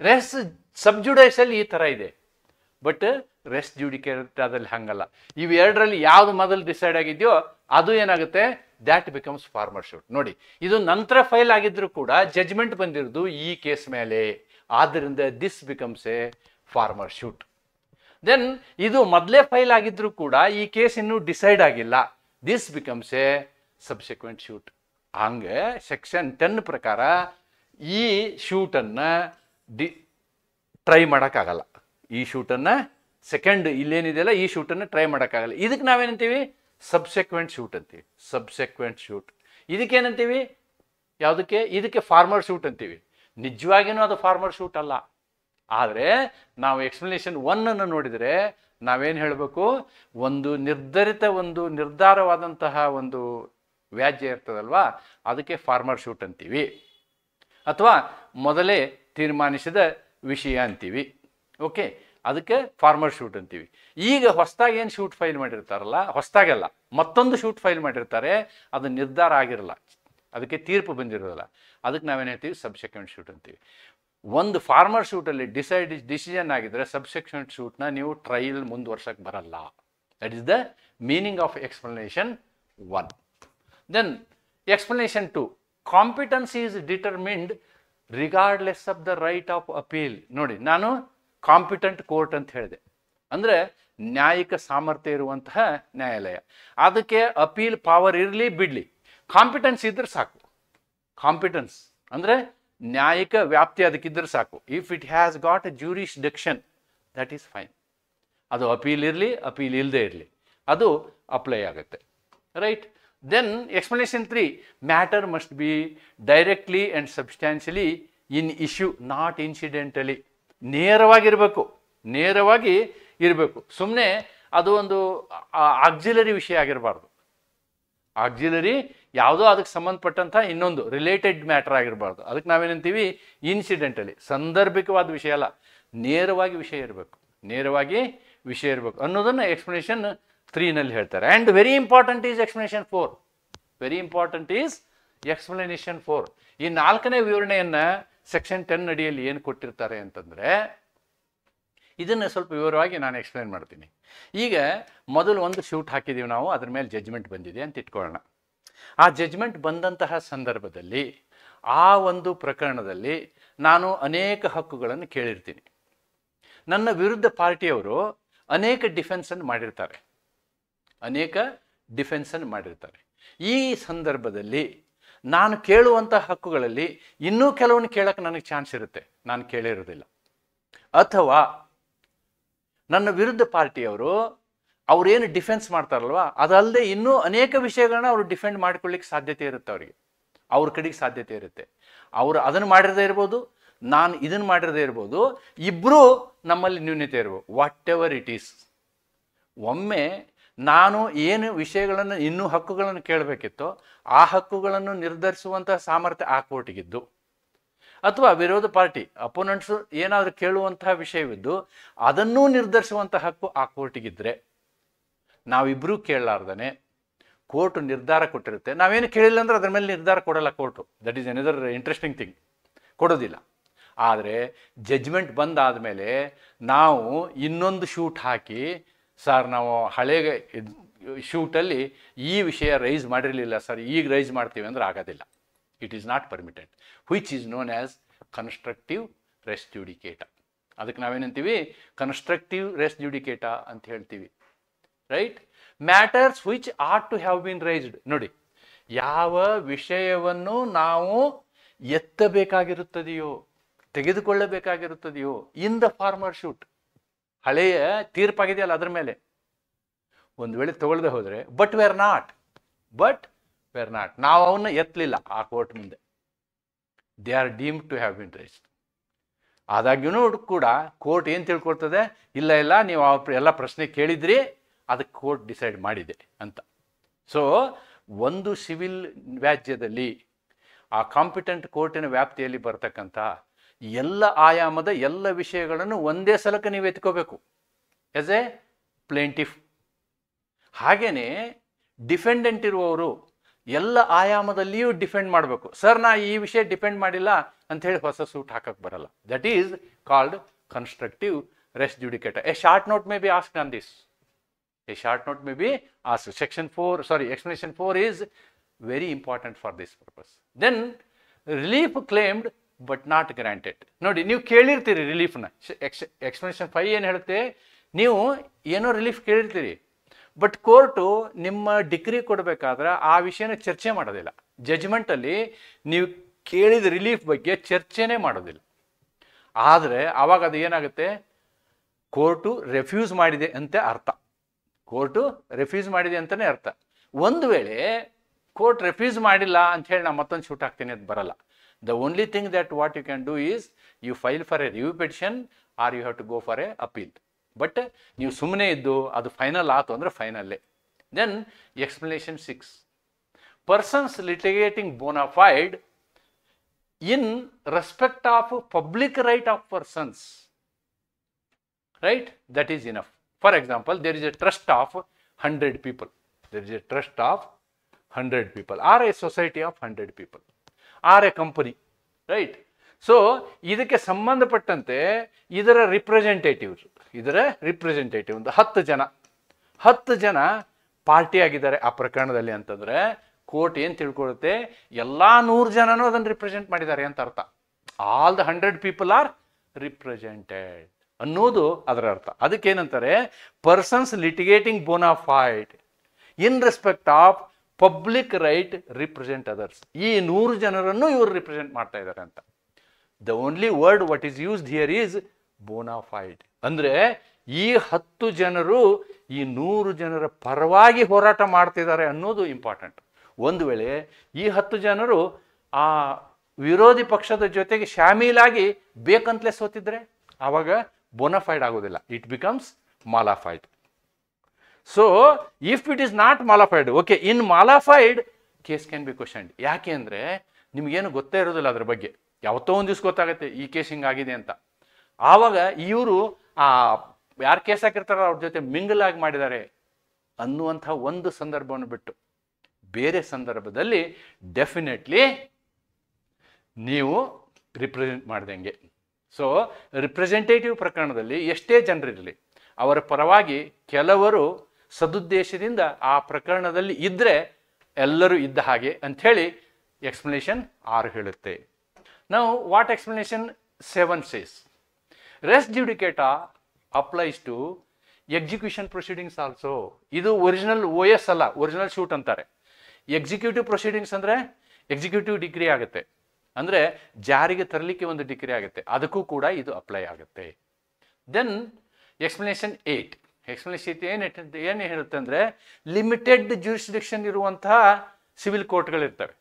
Res sub ಜುಡೈಸಲ್ಲಿ ಈ ತರ ಇದೆ, ಬಟ್ ರೆಸ್ ಜುಡಿಕೇಟಾದಲ್ಲಿ ಹಂಗಲ್ಲ. ಇವೆರಡರಲ್ಲಿ ಯಾವ್ದು ಮೊದಲು ಡಿಸೈಡ್ ಆಗಿದೆಯೋ ಅದು ಏನಾಗುತ್ತೆ, ದ್ಯಾಟ್ ಬಿಕಮ್ಸ್ ಫಾರ್ಮರ್ ಶೂಟ್. ನೋಡಿ, ಇದು ನಂತರ ಫೈಲ್ ಆಗಿದ್ರು ಕೂಡ ಜಜ್ಮೆಂಟ್ ಬಂದಿರೋದು ಈ ಕೇಸ್ ಮೇಲೆ, ಆದ್ದರಿಂದ this becomes a former suit. Then ಇದು ಮೊದಲೇ ಫೈಲ್ ಆಗಿದ್ರು ಕೂಡ ಈ ಕೇಸ್ ಇನ್ನೂ ಡಿಸೈಡ್ ಆಗಿಲ್ಲ, this becomes A subsequent shoot. ಹಂಗೆ ಸೆಕ್ಷನ್ 10 ಪ್ರಕಾರ ಈ ಶೂಟನ್ನು ಟ್ರೈ ಮಾಡೋಕ್ಕಾಗಲ್ಲ. ಈ ಶೂಟನ್ನು ಸೆಕೆಂಡ್ ಇಲ್ಲೇನಿದೆಯಲ್ಲ ಈ ಶೂಟನ್ನು ಟ್ರೈ ಮಾಡೋಕ್ಕಾಗಲ್ಲ. ಇದಕ್ಕೆ ನಾವೇನಂತೀವಿ, ಸಬ್ಸೆಕ್ವೆಂಟ್ ಶೂಟ್ ಅಂತೀವಿ. ಸಬ್ಸೆಕ್ವೆಂಟ್ ಶೂಟ್. ಇದಕ್ಕೇನಂತೀವಿ, ಯಾವುದಕ್ಕೆ, ಇದಕ್ಕೆ ಫಾರ್ಮರ್ ಶೂಟ್ ಅಂತೀವಿ. ನಿಜವಾಗಿಯೂ ಅದು ಫಾರ್ಮರ್ ಶೂಟ್ ಅಲ್ಲ. ಆದರೆ ನಾವು ಎಕ್ಸ್ಪ್ಲನೇಷನ್ 1 ಅನ್ನು ನೋಡಿದರೆ ನಾವೇನು ಹೇಳಬೇಕು, ಒಂದು ನಿರ್ಧಾರವಾದಂತಹ ಒಂದು ವ್ಯಾಜ್ಯ ಇರ್ತದಲ್ವಾ, ಅದಕ್ಕೆ ಫಾರ್ಮರ್ ಶೂಟ್ ಅಂತೀವಿ, ಅಥವಾ ಮೊದಲೇ ತೀರ್ಮಾನಿಸಿದ ವಿಷಯ ಅಂತೀವಿ. ಓಕೆ, ಅದಕ್ಕೆ ಫಾರ್ಮರ್ ಶೂಟ್ ಅಂತೀವಿ. ಈಗ ಹೊಸದಾಗಿ ಏನು ಶೂಟ್ ಫೈಲ್ ಮಾಡಿರ್ತಾರಲ್ಲ, ಹೊಸದಾಗೆಲ್ಲ ಮತ್ತೊಂದು ಶೂಟ್ ಫೈಲ್ ಮಾಡಿರ್ತಾರೆ, ಅದು ನಿರ್ಧಾರ ಆಗಿರಲ್ಲ, ಅದಕ್ಕೆ ತೀರ್ಪು ಬಂದಿರೋದಿಲ್ಲ, ಅದಕ್ಕೆ ನಾವೇನು ಹೇಳ್ತೀವಿ, ಸಬ್ಸೆಕ್ವೆಂಟ್ ಶೂಟ್ ಅಂತೀವಿ. ಒಂದು ಫಾರ್ಮರ್ ಶೂಟಲ್ಲಿ ಡಿಸಿಷನ್ ಆಗಿದ್ರೆ ಸಬ್ಸೆಕ್ವೆಂಟ್ ಶೂಟ್ನ ನೀವು ಟ್ರಯಲ್ ಮುಂದುವರ್ಸಕ್ಕೆ ಬರಲ್ಲ. That is the meaning of explanation 1. Then explanation 2, competence is determined regardless of the right of appeal. ನೋಡಿ, ನಾನು ಕಾಂಪಿಟೆಂಟ್ ಕೋರ್ಟ್ ಅಂತ ಹೇಳಿದೆ, ಅಂದರೆ ನ್ಯಾಯಿಕ ಸಾಮರ್ಥ್ಯ ಇರುವಂತಹ ನ್ಯಾಯಾಲಯ. ಅದಕ್ಕೆ ಅಪೀಲ್ ಪವರ್ ಇರಲಿ ಬಿಡಲಿ, ಕಾಂಪಿಟೆನ್ಸ್ ಇದ್ರೆ ಸಾಕು. ಕಾಂಪಿಟೆನ್ಸ್ ಅಂದರೆ ನ್ಯಾಯಿಕ ವ್ಯಾಪ್ತಿ ಅದಕ್ಕಿದ್ರೆ ಸಾಕು. If it has got a jurisdiction, that is fine. ಅದು ಅಪೀಲ್ ಇರಲಿ, ಅಪೀಲ್ ಇಲ್ಲದೆ ಇರಲಿ, ಅದು ಅಪ್ಲೈ ಆಗುತ್ತೆ. Right. Then explanation 3, matter must be directly and substantially in issue, not incidentally. ನೇರವಾಗಿ ಇರಬೇಕು. ಸುಮ್ಮನೆ ಅದು ಒಂದು ಆಕ್ಸಿಲರಿ ವಿಷಯ ಆಗಿರಬಾರ್ದು. ಆಕ್ಸಿಲರಿ ಯಾವುದೋ ಅದಕ್ಕೆ ಸಂಬಂಧಪಟ್ಟಂಥ ಇನ್ನೊಂದು ರಿಲೇಟೆಡ್ ಮ್ಯಾಟರ್ ಆಗಿರಬಾರ್ದು. ಅದಕ್ಕೆ ನಾವೇನಂತೀವಿ, ಇನ್ಸಿಡೆಂಟಲಿ, ಸಂದರ್ಭಿಕವಾದ ವಿಷಯ ಅಲ್ಲ, ನೇರವಾಗಿ ವಿಷಯ ಇರಬೇಕು ಅನ್ನೋದನ್ನು ಎಕ್ಸ್ಪ್ಲನೇಷನ್ 3 ಹೇಳ್ತಾರೆ. And very important is explanation 4. Explanation 4. ಈ 4ನೇ ವಿವರಣೆಯನ್ನು ಸೆಕ್ಷನ್ 10 ಅಡಿಯಲ್ಲಿ ಏನು ಕೊಟ್ಟಿರ್ತಾರೆ ಅಂತಂದರೆ, ಇದನ್ನು ಸ್ವಲ್ಪ ವಿವರವಾಗಿ ನಾನು ಎಕ್ಸ್ಪ್ಲೇನ್ ಮಾಡ್ತೀನಿ. ಈಗ ಮೊದಲು ಒಂದು ಶೂಟ್ ಹಾಕಿದ್ದೀವಿ ನಾವು, ಅದ್ರ ಮೇಲೆ ಜಡ್ಜ್ಮೆಂಟ್ ಬಂದಿದೆ ಅಂತ ಇಟ್ಕೊಳ್ಳೋಣ. ಆ ಜಡ್ಜ್ಮೆಂಟ್ ಬಂದಂತಹ ಸಂದರ್ಭದಲ್ಲಿ ಆ ಒಂದು ಪ್ರಕರಣದಲ್ಲಿ ನಾನು ಅನೇಕ ಹಕ್ಕುಗಳನ್ನು ಕೇಳಿರ್ತೀನಿ. ನನ್ನ ವಿರುದ್ಧ ಪಾರ್ಟಿಯವರು ಅನೇಕ ಡಿಫೆನ್ಸನ್ನು ಮಾಡಿರ್ತಾರೆ. ಈ ಸಂದರ್ಭದಲ್ಲಿ ನಾನು ಕೇಳುವಂಥ ಹಕ್ಕುಗಳಲ್ಲಿ ಇನ್ನೂ ಕೆಲವೊಂದು ಕೇಳಕ್ಕೆ ನನಗೆ ಚಾನ್ಸ್ ಇರುತ್ತೆ, ನಾನು ಕೇಳಿರೋದಿಲ್ಲ. ಅಥವಾ ನನ್ನ ವಿರುದ್ಧ ಪಾರ್ಟಿಯವರು ಅವ್ರೇನು ಡಿಫೆನ್ಸ್ ಮಾಡ್ತಾರಲ್ವ, ಅದಲ್ಲದೆ ಇನ್ನೂ ಅನೇಕ ವಿಷಯಗಳನ್ನ ಅವರು ಡಿಫೆಂಡ್ ಮಾಡ್ಕೊಳ್ಳಿಕ್ಕೆ ಸಾಧ್ಯತೆ ಇರುತ್ತೆ. ಅವರಿಗೆ ಅವ್ರ ಕಡೆಗೆ ಸಾಧ್ಯತೆ ಇರುತ್ತೆ. ಅವರು ಅದನ್ನು ಮಾಡಿರದೇ ಇರ್ಬೋದು, ನಾನು ಇದನ್ನು ಮಾಡಿರದೇ ಇರ್ಬೋದು, ಇಬ್ಬರೂ ನಮ್ಮಲ್ಲಿ ನ್ಯೂನತೆ ಇರ್ಬೋದು. ವಾಟ್ ಎವರ್ ಇಟ್ ಈಸ್, ಒಮ್ಮೆ ನಾನು ಏನು ವಿಷಯಗಳನ್ನು ಇನ್ನೂ ಹಕ್ಕುಗಳನ್ನು ಕೇಳಬೇಕಿತ್ತೋ ಆ ಹಕ್ಕುಗಳನ್ನು ನಿರ್ಧರಿಸುವಂಥ ಸಾಮರ್ಥ್ಯ ಆ ಕೋರ್ಟಿಗಿದ್ದು, ಅಥವಾ ವಿರೋಧ ಪಾರ್ಟಿ ಅಪೋನೆಂಟ್ಸು ಏನಾದರೂ ಕೇಳುವಂತಹ ವಿಷಯವಿದ್ದು ಅದನ್ನೂ ನಿರ್ಧರಿಸುವಂಥ ಹಕ್ಕು ಆ ಕೋರ್ಟಿಗಿದ್ರೆ, ನಾವಿಬ್ಬರೂ ಕೇಳಲಾರ್ದೇ ಕೋರ್ಟು ನಿರ್ಧಾರ ಕೊಟ್ಟಿರುತ್ತೆ. ನಾವೇನು ಕೇಳಿಲ್ಲ ಅಂದ್ರೆ ಅದ್ರ ಮೇಲೆ ನಿರ್ಧಾರ ಕೊಡಲ್ಲ court. That is another interesting thing, ಕೊಡೋದಿಲ್ಲ. ಆದರೆ ಜಡ್ಜ್ಮೆಂಟ್ ಬಂದಾದ ಮೇಲೆ ನಾವು ಇನ್ನೊಂದು ಶೂಟ್ ಹಾಕಿ, ಸರ್ ನಾವು ಹಳೆಯ ಶೂಟಲ್ಲಿ ಈ ವಿಷಯ ರೈಸ್ ಮಾಡಿರಲಿಲ್ಲ ಸರ್, ಈಗ ರೈಸ್ ಮಾಡ್ತೀವಿ ಅಂದ್ರೆ ಆಗೋದಿಲ್ಲ. It is not permitted, which is known as constructive res judicata. ಅದಕ್ಕೆ ನಾವೇನಂತೀವಿ, ಕನ್ಸ್ಟ್ರಕ್ಟಿವ್ ರೆಸ್ ಜುಡಿಕೇಟ ಅಂತ ಹೇಳ್ತೀವಿ. Right. Matters which ought to have been raised. ನೋಡಿ, ಯಾವ ವಿಷಯವನ್ನು ನಾವು ಎತ್ತಬೇಕಾಗಿರುತ್ತದೆಯೋ, ತೆಗೆದುಕೊಳ್ಳಬೇಕಾಗಿರುತ್ತದೆಯೋ ಇನ್ ದ ಫಾರ್ಮರ್ ಶೂಟ್, ಹಳೆಯ ತೀರ್ಪಾಗಿದೆಯಲ್ಲ ಅದ್ರ ಮೇಲೆ ಒಂದು ವೇಳೆ ತಗೊಳ್ಳದೆ ಹೋದರೆ, ಬಟ್ ವೇರ್ ನಾಟ್, ನಾವು ಅವನ್ನ ಎತ್ತಲಿಲ್ಲ ಆ ಕೋರ್ಟ್ ಮುಂದೆ. They are deemed to have been raised. ಆದಾಗ್ಯೂ ಕೂಡ ಕೋರ್ಟ್ ಏನು ತಿಳ್ಕೊಳ್ತದೆ, ಇಲ್ಲ ಇಲ್ಲ ನೀವು ಎಲ್ಲ ಪ್ರಶ್ನೆ ಕೇಳಿದ್ರಿ, ಅದಕ್ಕೆ ಕೋರ್ಟ್ ಡಿಸೈಡ್ ಮಾಡಿದೆ ಅಂತ. ಸೊ ಒಂದು ಸಿವಿಲ್ ವ್ಯಾಜ್ಯದಲ್ಲಿ ಆ ಕಾಂಪಿಟೆಂಟ್ ಕೋರ್ಟಿನ ವ್ಯಾಪ್ತಿಯಲ್ಲಿ ಬರ್ತಕ್ಕಂಥ ಎಲ್ಲ ಆಯಾಮದ ಎಲ್ಲ ವಿಷಯಗಳನ್ನು ಒಂದೇ ಸಲಕ್ಕೆ ನೀವು ಎತ್ಕೋಬೇಕು ಆಸ್ ಎ ಪ್ಲೇಂಟಿಫ್. ಹಾಗೆಯೇ ಡಿಫೆಂಡೆಂಟ್ ಇರುವವರು ಎಲ್ಲ ಆಯಾಮದಲ್ಲಿಯೂ ಡಿಫೆಂಡ್ ಮಾಡಬೇಕು. ಸರ್ ನಾ ಈ ವಿಷಯ ಡಿಪೆಂಡ್ ಮಾಡಿಲ್ಲ ಅಂಥೇಳಿ ಹೊಸ ಸೂಟ್ ಹಾಕಕ್ಕೆ ಬರಲ್ಲ. That is called constructive res judicata. A short note may be asked on this. A short note may be asked. Explanation 4 is very important for this purpose. Then relief claimed but not granted. ನೋಡಿ, ನೀವು ಕೇಳಿರ್ತೀರಿ ರಿಲೀಫ್ನ. Explanation 5 ಏನು ಹೇಳುತ್ತೆ, ನೀವು ಏನೋ relief ಕೇಳಿರ್ತೀರಿ, but court ನಿಮ್ಮ degree ಕೊಡಬೇಕಾದ್ರೆ ಆ ವಿಷಯನ ಚರ್ಚೆ ಮಾಡೋದಿಲ್ಲ. ಜಜ್ಮೆಂಟಲ್ಲಿ ನೀವು ಕೇಳಿದ ರಿಲೀಫ್ ಬಗ್ಗೆ ಚರ್ಚೆನೇ ಮಾಡೋದಿಲ್ಲ. ಆದರೆ ಆವಾಗ ಅದು ಏನಾಗುತ್ತೆ, ಕೋರ್ಟು ರೆಫ್ಯೂಸ್ ಮಾಡಿದೆ ಅಂತ ಅರ್ಥ. ಕೋರ್ಟು ರೆಫ್ಯೂಸ್ ಮಾಡಿದೆ ಅಂತಲೇ ಅರ್ಥ. ಒಂದು ವೇಳೆ ಕೋರ್ಟ್ ರೆಫ್ಯೂಸ್ ಮಾಡಿಲ್ಲ ಅಂತ ಹೇಳಿ ನಾನು ಮತ್ತೊಂದು ಶೂಟ್ ಹಾಕ್ತೀನಿ ಅಂತ ಬರಲ್ಲ. The only thing that what you can do is you file for a review petition or you have to go for a appeal. But ನೀವು ಸುಮ್ಮನೆ ಇದ್ದು ಅದು ಫೈನಲ್ ಆಯ್ತು ಅಂದರೆ ಫೈನಲ್ಲೇ. Then explanation 6, persons litigating bona fide in respect of public right of persons, right, that is enough. For example, there is a trust of 100 people. There is a trust of 100 people or a society of 100 people or a company, right? So ಇದಕ್ಕೆ ಸಂಬಂಧಪಟ್ಟಂತೆ ಇದರ representative ಒಂದು 10 ಜನ party ಆಗಿದ್ದಾರೆ ಆ ಪ್ರಕರಣದಲ್ಲಿ ಅಂತಂದ್ರೆ court ಏನು ತಿಳ್ಕೊಳ್ಳುತ್ತೆ, ಎಲ್ಲ 100 ಜನನೂ ಅದನ್ನು ರಿಪ್ರೆಸೆಂಟ್ ಮಾಡಿದ್ದಾರೆ ಅಂತ ಅರ್ಥ. All the 100 people are represented ಅನ್ನೋದು ಅದರ ಅರ್ಥ. ಅದಕ್ಕೇನಂತಾರೆ, persons litigating bona fide in respect of public right represent others. ಈ 100 ಜನರನ್ನು ಇವರು ರಿಪ್ರೆಸೆಂಟ್ ಮಾಡ್ತಾ ಇದ್ದಾರೆ ಅಂತ. The only word what is used here is bona fide. ಅಂದರೆ ಈ 10 ಜನರು ಈ 100 ಜನರ ಪರವಾಗಿ ಹೋರಾಟ ಮಾಡ್ತಿದ್ದಾರೆ ಅನ್ನೋದು ಇಂಪಾರ್ಟೆಂಟ್. ಒಂದು ವೇಳೆ ಈ 10 ಜನರು ಆ ವಿರೋಧಿ ಪಕ್ಷದ ಜೊತೆಗೆ ಶಾಮೀಲಾಗಿ ಬೇಕಂತಲೇ ಸೋತಿದ್ರೆ ಆವಾಗ ಬೋನಾಫೈಡ್ ಆಗೋದಿಲ್ಲ, it becomes mala fide. So if it is not mala fide, okay, in mala fide case can be questioned. ಯಾಕೆ ಅಂದರೆ ನಿಮಗೇನು ಗೊತ್ತೇ ಇರೋದಿಲ್ಲ ಅದ್ರ ಬಗ್ಗೆ. ಯಾವತ್ತೋ ಒಂದು ದಿವ್ಸ ಗೊತ್ತಾಗುತ್ತೆ ಈ ಕೇಸ್ ಹಿಂಗಾಗಿದೆ ಅಂತ. ಆವಾಗ ಇವರು ಯಾರು ಕೇಸ್ ಹಾಕಿರ್ತಾರೋ ಅವ್ರ ಜೊತೆ ಮಿಂಗಲ್ ಆಗಿ ಮಾಡಿದ್ದಾರೆ ಅನ್ನುವಂಥ ಒಂದು ಸಂದರ್ಭವನ್ನು ಬಿಟ್ಟು ಬೇರೆ ಸಂದರ್ಭದಲ್ಲಿ ಡೆಫಿನೆಟ್ಲಿ ನೀವು ರಿಪ್ರೆಸೆಂಟ್ ಮಾಡ್ದಂಗೆ. ಸೊ ರಿಪ್ರೆಸೆಂಟೇಟಿವ್ ಪ್ರಕರಣದಲ್ಲಿ ಎಷ್ಟೇ ಜನರಿರಲಿ, ಅವರ ಪರವಾಗಿ ಕೆಲವರು ಸದುದ್ದೇಶದಿಂದ ಆ ಪ್ರಕರಣದಲ್ಲಿ ಇದ್ದರೆ ಎಲ್ಲರೂ ಇದ್ದ ಹಾಗೆ ಅಂಥೇಳಿ ಎಕ್ಸ್ಪ್ಲನೇಷನ್ 6 ಹೇಳುತ್ತೆ. ನಾವು what explanation 7 says, res judicata applies to execution proceedings also. ಇದು ಒರಿಜಿನಲ್ OS ಅಲ್ಲ, ಒರಿಜಿನಲ್ ಶೂಟ್ ಅಂತಾರೆ. ಎಕ್ಸಿಕ್ಯೂಟಿವ್ ಪ್ರೊಸೀಡಿಂಗ್ಸ್ ಅಂದರೆ ಎಕ್ಸಿಕ್ಯೂಟಿವ್ ಡಿಗ್ರಿ ಆಗುತ್ತೆ, ಅಂದರೆ ಜಾರಿಗೆ ತರಲಿಕ್ಕೆ ಒಂದು ಡಿಗ್ರಿ ಆಗುತ್ತೆ, ಅದಕ್ಕೂ ಕೂಡ ಇದು ಅಪ್ಲೈ ಆಗುತ್ತೆ. ದೆನ್ ಎಕ್ಸ್ಪ್ಲನೇಷನ್ 8 ಏನು ಹೇಳುತ್ತೆ ಅಂದರೆ, ಲಿಮಿಟೆಡ್ ಜ್ಯೂರಿಸ್ಡಿಕ್ಷನ್ ಇರುವಂತಹ ಸಿವಿಲ್ ಕೋರ್ಟ್ಗಳಿರ್ತವೆ.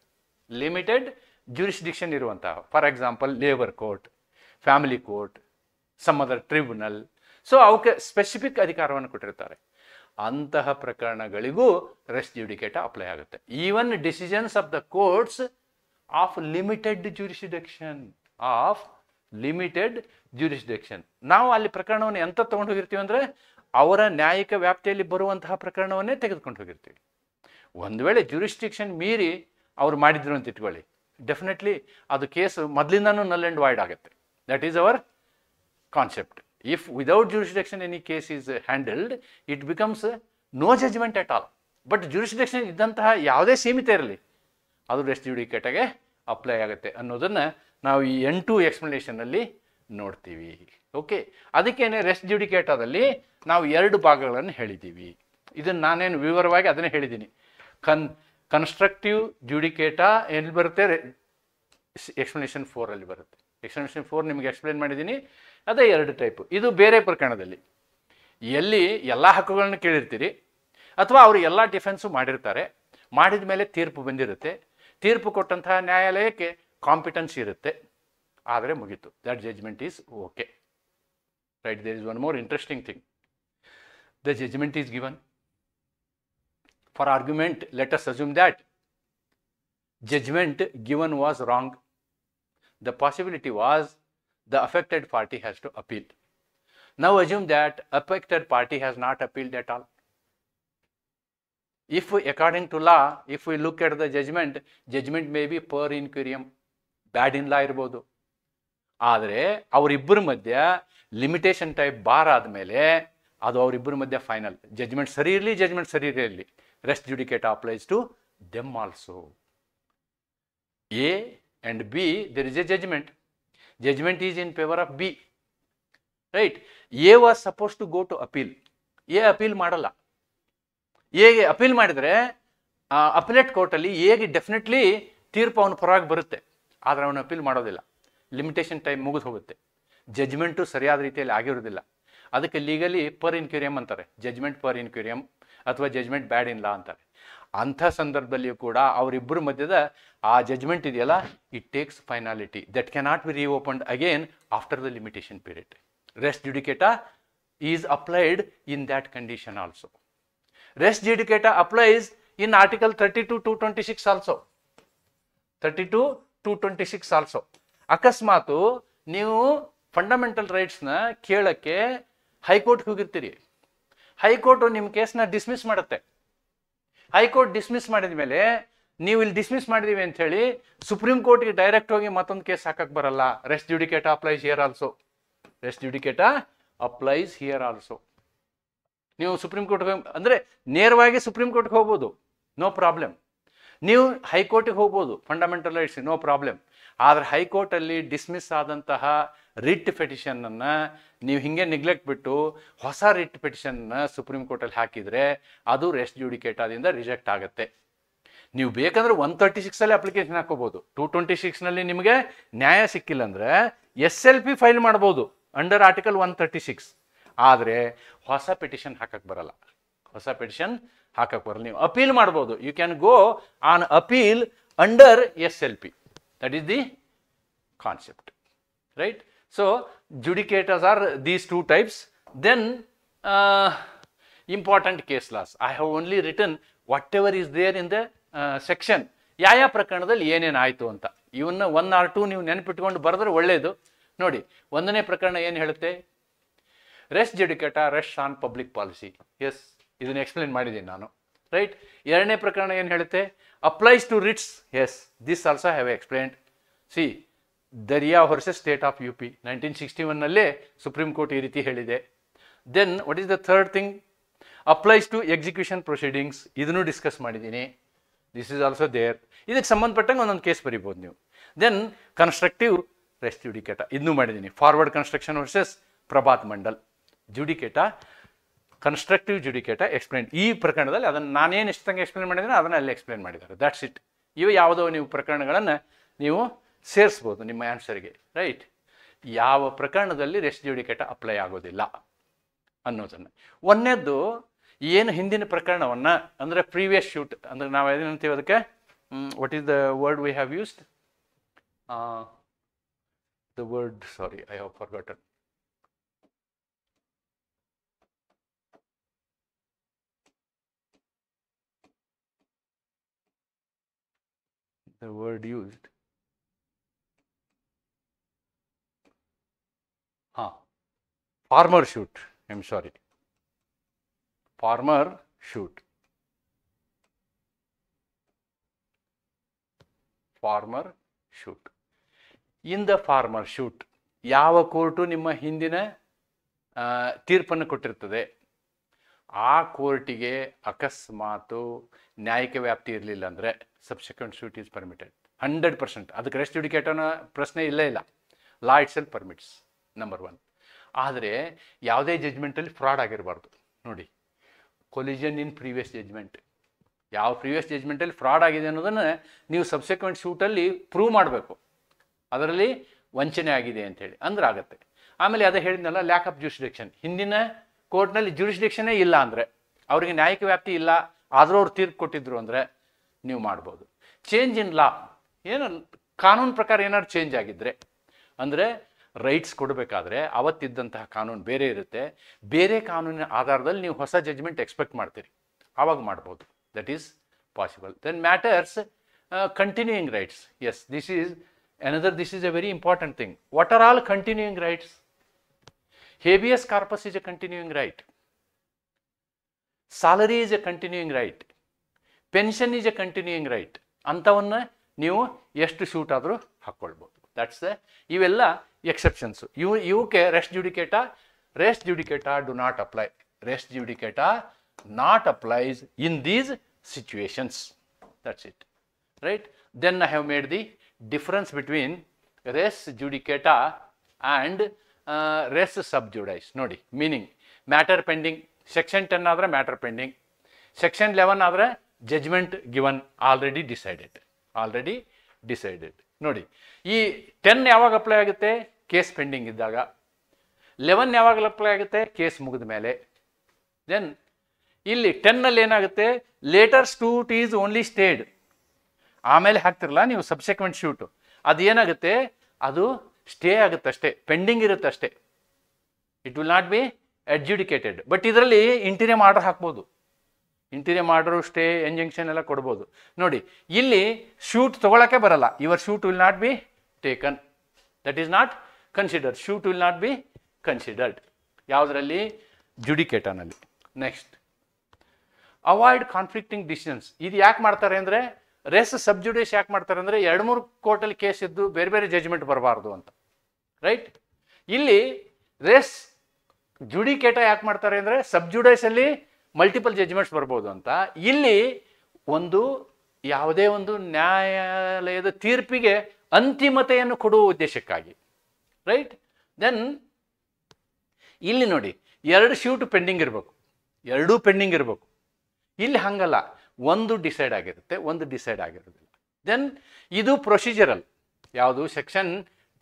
ಲಿಮಿಟೆಡ್ ಜ್ಯೂರಿಸ್ಡಿಕ್ಷನ್ ಇರುವಂತಹ, for example labour court, family court, some other tribunal. So ಅವಕ್ಕೆ ಸ್ಪೆಸಿಫಿಕ್ ಅಧಿಕಾರವನ್ನು ಕೊಟ್ಟಿರ್ತಾರೆ. ಅಂತಹ ಪ್ರಕರಣಗಳಿಗೂ ರೆಸ್ ಜುಡಿಕೇಟಾ ಅಪ್ಲೈ ಆಗುತ್ತೆ. Even decisions of the courts of limited jurisdiction ನಾವು ಅಲ್ಲಿ ಪ್ರಕರಣವನ್ನು ಎಂತ ತಗೊಂಡು ಹೋಗಿರ್ತೀವಿ ಅಂದರೆ ಅವರ ನ್ಯಾಯಿಕ ವ್ಯಾಪ್ತಿಯಲ್ಲಿ ಬರುವಂತಹ ಪ್ರಕರಣವನ್ನೇ ತೆಗೆದುಕೊಂಡು ಹೋಗಿರ್ತೀವಿ. ಒಂದು ವೇಳೆ ಜ್ಯೂರಿಸ್ಡಿಕ್ಷನ್ ಮೀರಿ ಅವ್ರು ಮಾಡಿದ್ರು ಅಂತ ಇಟ್ಕೊಳ್ಳಿ, ಡೆಫಿನೆಟ್ಲಿ ಅದು ಕೇಸ್ ಮೊದಲಿಂದನೂ ನಲ್ ಆ್ಯಂಡ್ ವಾಯ್ಡ್ ಆಗುತ್ತೆ. That is our concept. If without jurisdiction any case is handled, it becomes no judgment at all. But jurisdiction ಇದ್ದಂತಹ ಯಾವುದೇ ಸೀಮಿತ ಇರಲಿ, ಅದು ರೆಸ್ ಜುಡಿಕೇಟಾಗೆ ಅಪ್ಲೈ ಆಗುತ್ತೆ ಅನ್ನೋದನ್ನು ನಾವು ಈ 8 ಎಕ್ಸ್ಪ್ಲನೇಷನಲ್ಲಿ ನೋಡ್ತೀವಿ. ಓಕೆ, ಅದಕ್ಕೇನೆ ರೆಸ್ ಜುಡಿಕೇಟಾದಲ್ಲಿ ನಾವು 2 ಭಾಗಗಳನ್ನು ಹೇಳಿದ್ದೀವಿ. ಇದನ್ನು ನಾನೇನು ವಿವರವಾಗಿ ಅದನ್ನೇ ಹೇಳಿದ್ದೀನಿ. ಕನ್ಸ್ಟ್ರಕ್ಟಿವ್ ಜುಡಿಕೇಟಾ ಎಲ್ಲಿ ಬರುತ್ತೆ, ಎಕ್ಸ್ಪ್ಲನೇಷನ್ 4 ಬರುತ್ತೆ. ಎಕ್ಸ್ಪ್ಲನೇಷನ್ 4 ನಿಮಗೆ ಎಕ್ಸ್ಪ್ಲೇನ್ ಮಾಡಿದ್ದೀನಿ. ಅದೇ 2 ಟೈಪು. ಇದು ಬೇರೆ ಪ್ರಕರಣದಲ್ಲಿ ಎಲ್ಲಿ ಎಲ್ಲ ಹಕ್ಕುಗಳನ್ನು ಕೇಳಿರ್ತೀರಿ ಅಥವಾ ಅವರು ಎಲ್ಲ ಡಿಫೆನ್ಸು ಮಾಡಿರ್ತಾರೆ, ಮಾಡಿದ ಮೇಲೆ ತೀರ್ಪು ಬಂದಿರುತ್ತೆ. ತೀರ್ಪು ಕೊಟ್ಟಂತಹ ನ್ಯಾಯಾಲಯಕ್ಕೆ ಕಾಂಪಿಟೆನ್ಸ್ ಇರುತ್ತೆ, ಆದರೆ ಮುಗೀತು. That judgment is okay. Right, there is one more interesting thing. The judgment is given. For argument, let us assume that judgment given was wrong. The possibility was the affected party has to appeal. Now assume that affected party has not appealed at all. If we, according to law, if we look at the judgment may be per inquirium, bad in law ಇರಬಹುದು. ಆದರೆ ಅವರಿಬ್ಬರ ಮಧ್ಯೆ limitation type bar ಆದಮೇಲೆ ಅದು ಅವರಿಬ್ಬರ ಮಧ್ಯೆ final. Judgement ಸರಿ ಇರಲಿ, ಜಜ್ಮೆಂಟ್ ಸರಿ ಇರಲಿ, res judicata applies to them also. A and B, there is a judgment. Judgment is in favor of B. Right? A was supposed to go to appeal. A appeal ಮಾಡಲ್ಲ. A ಗೆ appeal ಮಾಡಿದರೆ ಅಪೀಲೇಟ್ ಕೋರ್ಟಲ್ಲಿ ಎಗೆ definitely ತೀರ್ಪು ಅವನ ಪರವಾಗಿ ಬರುತ್ತೆ. ಆದರೆ ಅವನು ಅಪೀಲ್ ಮಾಡೋದಿಲ್ಲ. ಲಿಮಿಟೇಷನ್ ಟೈಮ್ ಮುಗಿದು ಹೋಗುತ್ತೆ. ಜಜ್ಮೆಂಟು ಸರಿಯಾದ ರೀತಿಯಲ್ಲಿ ಆಗಿರೋದಿಲ್ಲ. ಅದಕ್ಕೆ ಲೀಗಲಿ ಪರ್ ಇನ್ಕ್ಯೂರಿಯಮ್ ಅಂತಾರೆ. ಜಜ್ಮೆಂಟ್ ಪರ್ ಇನ್ಕ್ಯೂರಿಯಮ್ ಅಥವಾ ಜಜ್ಮೆಂಟ್ ಬ್ಯಾಡ್ ಇನ್ ಲಾ ಅಂತಾರೆ. ಅಂಥ ಸಂದರ್ಭದಲ್ಲಿಯೂ ಕೂಡ ಅವರಿಬ್ಬರ ಮಧ್ಯದ ಆ ಜಜ್ಮೆಂಟ್ ಇದೆಯಲ್ಲ, it takes finality. That cannot be reopened again after the limitation period. Res judicata is applied in that condition also. Res judicata applies in article 32(226) also. 32(226) also. ಅಕಸ್ಮಾತು ನೀವು ಫಂಡಮೆಂಟಲ್ ರೈಟ್ಸ್ನ ಕೇಳಕ್ಕೆ ಹೈಕೋರ್ಟ್ಗೆ ಹೋಗಿರ್ತೀರಿ. ಹೈಕೋರ್ಟು ನಿಮ್ಮ ಕೇಸ್ನ ಡಿಸ್ಮಿಸ್ ಮಾಡುತ್ತೆ. High court dismiss ಮಾಡಿದ ಮೇಲೆ ನೀವು ಇಲ್ಲಿ ಡಿಸ್ಮಿಸ್ ಮಾಡಿದೀವಿ ಅಂತ ಹೇಳಿ ಸುಪ್ರೀಂ ಕೋರ್ಟ್ಗೆ ಡೈರೆಕ್ಟ್ ಹೋಗಿ ಮತ್ತೊಂದು ಕೇಸ್ ಹಾಕಕ್ಕೆ ಬರಲ್ಲ. Res judicata applies here also. Res judicata applies here also. ನೀವು ಸುಪ್ರೀಂ ಕೋರ್ಟ್ಗೆ ಅಂದರೆ ನೇರವಾಗಿ ಸುಪ್ರೀಂ ಕೋರ್ಟ್ಗೆ ಹೋಗ್ಬೋದು, ನೋ ಪ್ರಾಬ್ಲಮ್. ನೀವು ಹೈಕೋರ್ಟಿಗೆ ಹೋಗ್ಬೋದು ಫಂಡಮೆಂಟಲ್ ರೈಟ್ಸ್, ನೋ ಪ್ರಾಬ್ಲಮ್. ಆದರೆ ಹೈಕೋರ್ಟಲ್ಲಿ ಡಿಸ್ಮಿಸ್ ಆದಂತಹ ರಿಟ್ ಪೆಟಿಷನನ್ನು ನೀವು ಹಿಂಗೆ ನೆಗ್ಲೆಕ್ಟ್ ಬಿಟ್ಟು ಹೊಸ ರಿಟ್ ಪೆಟಿಷನ್ನ ಸುಪ್ರೀಂ ಕೋರ್ಟಲ್ಲಿ ಹಾಕಿದರೆ ಅದು ರೆಸ್ಟ್ ಜುಡಿಕೇಟಾದಿಂದ ರಿಜೆಕ್ಟ್ ಆಗುತ್ತೆ. ನೀವು ಬೇಕಂದ್ರೆ 136 ಅಪ್ಲಿಕೇಶನ್ ಹಾಕೋಬಹುದು. 226 ನಿಮಗೆ ನ್ಯಾಯ ಸಿಕ್ಕಿಲ್ಲ ಅಂದರೆ SLP ಫೈಲ್ ಮಾಡ್ಬೋದು ಅಂಡರ್ ಆರ್ಟಿಕಲ್ 136. ಆದರೆ ಹೊಸ ಪೆಟಿಷನ್ ಹಾಕಕ್ಕೆ ಬರಲ್ಲ. ಹೊಸ ಪೆಟಿಷನ್ ಹಾಕಕ್ಕೆ ಬರಲ್ಲ. ನೀವು ಅಪೀಲ್ ಮಾಡ್ಬೋದು. You can go on appeal under SLP. That is the concept. Right? So judicators are these two types. Then important case laws. I have only written whatever is there in the section. ಯಾವ ಪ್ರಕರಣದಲ್ಲಿ ಏನೇನು ಆಯಿತು ಅಂತ. ಇವನ್ನ 1 or 2 ನೀವು ನೆನಪಿಟ್ಕೊಂಡು ಬರೆದ್ರೆ ಒಳ್ಳೆಯದು. ನೋಡಿ, 1ನೇ ಪ್ರಕರಣ ಏನು ಹೇಳುತ್ತೆ? Res judicata rest on public policy. Yes, ಇದನ್ನು ಎಕ್ಸ್ಪ್ಲೇನ್ ಮಾಡಿದ್ದೀನಿ ನಾನು. ರೈಟ್? 2ನೇ ಪ್ರಕರಣ ಏನು ಹೇಳುತ್ತೆ? Applies to writs. Yes, this also have explained. C, Daryao versus state of UP 1961 supreme court ಈ ರೀತಿ ಹೇಳಿದೆ. Then what is the third thing? Applies to execution proceedings. ಇದನ್ನು ಡಿಸ್ಕಸ್ ಮಾಡಿದ್ದೀನಿ. This is also there. ಇದಕ್ಕೆ ಸಂಬಂಧಪಟ್ಟಂಗೆ ಒಂದೊಂದು ಕೇಸ್ ಬರಿಬೋದು ನೀವು. ದೆನ್ ಕನ್ಸ್ಟ್ರಕ್ಟಿವ್ ರೆಸ್ಟ್ ಜುಡಿಕೇಟಾ ಇದನ್ನು ಮಾಡಿದ್ದೀನಿ. Forward construction versus Prabhat Mandal. Judicata, constructive judicata explain. ಈ ಪ್ರಕರಣದಲ್ಲಿ ಅದನ್ನು ನಾನೇನು ಎಷ್ಟಂಗೆ ಎಕ್ಸ್ಪ್ಲೇನ್ ಮಾಡಿದ್ದೀನಿ ಅದನ್ನು ಅಲ್ಲಿ ಎಕ್ಸ್ಪ್ಲೇನ್ ಮಾಡಿದ್ದಾರೆ. That's it. ಇವು ಯಾವುದೋ ನೀವು ಪ್ರಕರಣಗಳನ್ನು ನೀವು ಸೇರಿಸ್ಬೋದು ನಿಮ್ಮ ಆನ್ಸರ್ಗೆ. ರೈಟ್? ಯಾವ ಪ್ರಕರಣದಲ್ಲಿ ರೆಸ್ಟ್ ಜುಡಿಕೇಟಾ ಅಪ್ಲೈ ಆಗೋದಿಲ್ಲ ಅನ್ನೋದನ್ನು. ಒಂದನೇದ್ದು ಏನು ಹಿಂದಿನ ಪ್ರಕರಣವನ್ನು ಅಂದರೆ ಪ್ರೀವಿಯಸ್ ಶೂಟ್ ಅಂದರೆ ನಾವು ಏನಂತೀವಿ ಅದಕ್ಕೆ, what is the word we have used? The word, sorry, I have forgotten. The word used. Farmer shoot. I'm sorry. Farmer shoot. Farmer shoot. In the farmer shoot, ಯಾವ ಕೋರ್ಟು ನಿಮ್ಮ ಹಿಂದಿನ ತೀರ್ಪನ್ನು ಕೊಟ್ಟಿರ್ತದೆ ಆ ಕೋರ್ಟಿಗೆ ಅಕಸ್ಮಾತು ನ್ಯಾಯಿಕ ವ್ಯಾಪ್ತಿ ಇರಲಿಲ್ಲ ಅಂದರೆ ಸಬ್ಸಿಕ್ವೆಂಟ್ ಶೂಟ್ ಈಸ್ ಪರ್ಮಿಟೆಡ್ 100%. ಅದಕ್ಕೆ ರೆಸ್ಟ್ ಜುಡಿಕೇಟನ ಪ್ರಶ್ನೆ ಇಲ್ಲೇ ಇಲ್ಲ. Law it self permits, number 1. ಆದರೆ ಯಾವುದೇ ಜಜ್ಮೆಂಟಲ್ಲಿ ಫ್ರಾಡ್ ಆಗಿರಬಾರ್ದು. ನೋಡಿ, ಕೊಲಿಷನ್ ಇನ್ ಪ್ರೀವಿಯಸ್ ಜಜ್ಮೆಂಟ್. ಯಾವ ಪ್ರೀವಿಯಸ್ ಜಜ್ಮೆಂಟಲ್ಲಿ ಫ್ರಾಡ್ ಆಗಿದೆ ಅನ್ನೋದನ್ನು ನೀವು ಸಬ್ಸಿಕ್ವೆಂಟ್ ಶೂಟಲ್ಲಿ ಪ್ರೂವ್ ಮಾಡಬೇಕು. ಅದರಲ್ಲಿ ವಂಚನೆ ಆಗಿದೆ ಅಂಥೇಳಿ ಅಂದ್ರೆ ಆಗುತ್ತೆ. ಆಮೇಲೆ ಅದೇ ಹೇಳಿದ್ನಲ್ಲ, ಲ್ಯಾಕ್ ಆಫ್ ಜ್ಯೂರಿಸ್ಡಿಕ್ಷನ್. ಹಿಂದಿನ ಕೋರ್ಟ್ನಲ್ಲಿ ಜ್ಯೂರಿಸ್ಡಿಕ್ಷನೇ ಇಲ್ಲ ಅಂದರೆ, ಅವರಿಗೆ ನ್ಯಾಯಿಕ ವ್ಯಾಪ್ತಿ ಇಲ್ಲ, ಆದರೂ ಅವ್ರು ತೀರ್ಪು ಕೊಟ್ಟಿದ್ರು ಅಂದರೆ ನೀವು ಮಾಡ್ಬೋದು. ಚೇಂಜ್ ಇನ್ ಲಾ, ಏನು ಕಾನೂನು ಪ್ರಕಾರ ಏನಾದ್ರು ಚೇಂಜ್ ಆಗಿದ್ರೆ, ಅಂದರೆ ರೈಟ್ಸ್ ಕೊಡಬೇಕಾದ್ರೆ ಅವತ್ತಿದ್ದಂತಹ ಕಾನೂನು ಬೇರೆ ಇರುತ್ತೆ, ಬೇರೆ ಕಾನೂನಿನ ಆಧಾರದಲ್ಲಿ ನೀವು ಹೊಸ ಜಡ್ಜ್ಮೆಂಟ್ ಎಕ್ಸ್ಪೆಕ್ಟ್ ಮಾಡ್ತೀರಿ, ಆವಾಗ ಮಾಡ್ಬೋದು. That is possible. Then matters continuing rights. Yes, this is a very important thing. What are all continuing rights? Habeas corpus is a continuing right. Salary is a continuing right. Pension is a continuing right. ಅಂತವನ್ನ ನೀವು ಎಷ್ಟು suit ಆದರೂ ಹಾಕ್ಕೊಳ್ಬೋದು. That's ಇವೆಲ್ಲ exceptions. ಇವಕ್ಕೆ res judicata do not apply. Res judicata not applies in these situations. That's it. Right? Then I have made the difference between res judicata and res sub judice. Nodi, meaning matter pending. Section 10 ಆದರೆ matter pending. Section 11 ಆದರೆ judgment given, already decided. ನೋಡಿ, ಈ 10 ಯಾವಾಗ apply ಆಗುತ್ತೆ? Case pending ಇದ್ದಾಗ. 11 ಯಾವಾಗ apply ಆಗುತ್ತೆ? Case ಮುಗಿದ ಮೇಲೆ. ದೆನ್ ಇಲ್ಲಿ 10 ನಲ್ಲಿ ಏನಾಗುತ್ತೆ? Later suit is only stayed. ಆಮೇಲೆ ಹಾಕ್ತಿರಲ್ಲ ನೀವು ಸಬ್ಸೆಕ್ವೆಂಟ್ ಶೂಟು, ಅದು ಏನಾಗುತ್ತೆ? ಅದು ಸ್ಟೇ ಆಗುತ್ತೆ ಅಷ್ಟೇ, ಪೆಂಡಿಂಗ್ ಇರುತ್ತೆ ಅಷ್ಟೇ. It will not be adjudicated. But ಇದರಲ್ಲಿ ಇಂಟೀರಿಯಂ ಆರ್ಡರ್ ಹಾಕ್ಬೋದು. ಇಂಟೀರಿಯಂ ಆರ್ಡರು, ಸ್ಟೇ, ಇಂಜಂಕ್ಷನ್ ಎಲ್ಲ ಕೊಡ್ಬೋದು. ನೋಡಿ, ಇಲ್ಲಿ ಶೂಟ್ ತೊಗೊಳಕ್ಕೆ ಬರಲ್ಲ. Your suit will not be taken. That is not considered. Suit will not be considered. ಯಾವುದರಲ್ಲಿ? ಜುಡಿಕೇಟಾನಲ್ಲಿ. Next, avoid conflicting decisions. ಇದು ಯಾಕೆ ಮಾಡ್ತಾರೆ ಅಂದರೆ, ರೆಸ್ ಸಬ್ಜುಡಿಸ್ ಯಾಕೆ ಮಾಡ್ತಾರೆ ಅಂದರೆ, 2-3 ಕೋರ್ಟಲ್ಲಿ ಕೇಸ್ ಇದ್ದು ಬೇರೆ ಬೇರೆ ಜಜ್ಮೆಂಟ್ ಬರಬಾರ್ದು ಅಂತ. ರೈಟ್? ಇಲ್ಲಿ ರೆಸ್ ಜುಡಿಕೇಟ ಯಾಕೆ ಮಾಡ್ತಾರೆ ಅಂದರೆ, ಸಬ್ಜುಡೈಸಲ್ಲಿ ಮಲ್ಟಿಪಲ್ ಜಜ್ಮೆಂಟ್ಸ್ ಬರ್ಬೋದು ಅಂತ. ಇಲ್ಲಿ ಯಾವುದೇ ಒಂದು ನ್ಯಾಯಾಲಯದ ತೀರ್ಪಿಗೆ ಅಂತಿಮತೆಯನ್ನು ಕೊಡುವ ಉದ್ದೇಶಕ್ಕಾಗಿ. ರೈಟ್? ದೆನ್ ಇಲ್ಲಿ ನೋಡಿ, 2 ಶೂಟ್ ಪೆಂಡಿಂಗ್ ಇರಬೇಕು, 2 ಪೆಂಡಿಂಗ್ ಇರಬೇಕು. ಇಲ್ಲಿ ಹಂಗಲ್ಲ, ಒಂದು ಡಿಸೈಡ್ ಆಗಿರುತ್ತೆ, ಒಂದು ಡಿಸೈಡ್ ಆಗಿರೋದಿಲ್ಲ. ದೆನ್ ಇದು ಪ್ರೊಸೀಜರಲ್. ಯಾವುದು? Section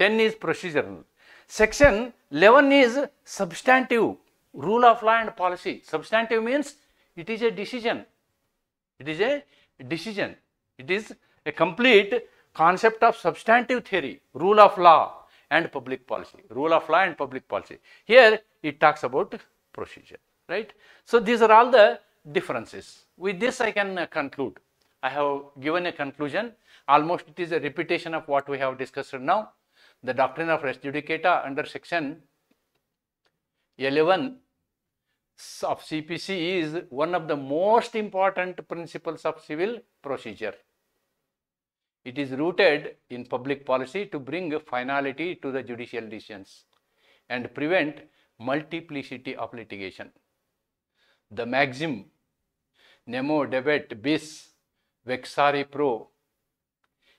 10 is procedural. Section 11 is substantive, rule of law and policy. Substantive means it is A decision. It is a decision. It is a complete concept of substantive theory, rule of law and public policy. Rule of law and public policy. Here it talks about procedure, right? So these are all the differences. With this I can conclude. I have given a conclusion. Almost it is a repetition of what we have discussed now. The doctrine of res judicata under section 11 of CPC is one of the most important principles of civil procedure. It is rooted in public policy to bring finality to the judicial decisions and prevent multiplicity of litigation. The maxim nemo debet bis vexari pro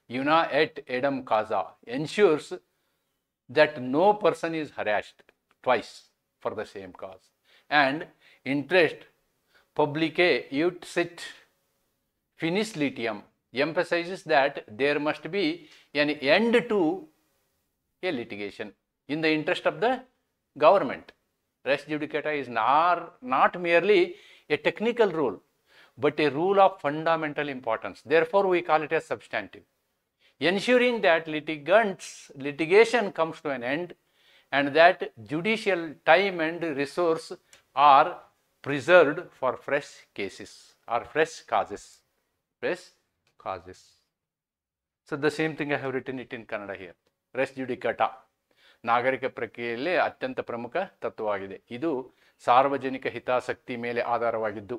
una et edam causa ensures that no person is harassed twice for the same cause, and interest publicae ut sit finis litium emphasizes that there must be an end to a litigation in the interest of the government. Res judicata is not merely a technical rule, but a rule of fundamental importance. Therefore, we call it as substantive, ensuring that litigation comes to an end and that judicial time and resource are preserved for fresh cases or fresh causes. So the same thing I have written it in Kannada here. Res judicata ನಾಗರಿಕ ಪ್ರಕ್ರಿಯೆಯಲ್ಲಿ ಅತ್ಯಂತ ಪ್ರಮುಖ ತತ್ವವಾಗಿದೆ. ಇದು ಸಾರ್ವಜನಿಕ ಹಿತಾಸಕ್ತಿ ಮೇಲೆ ಆಧಾರವಾಗಿದ್ದು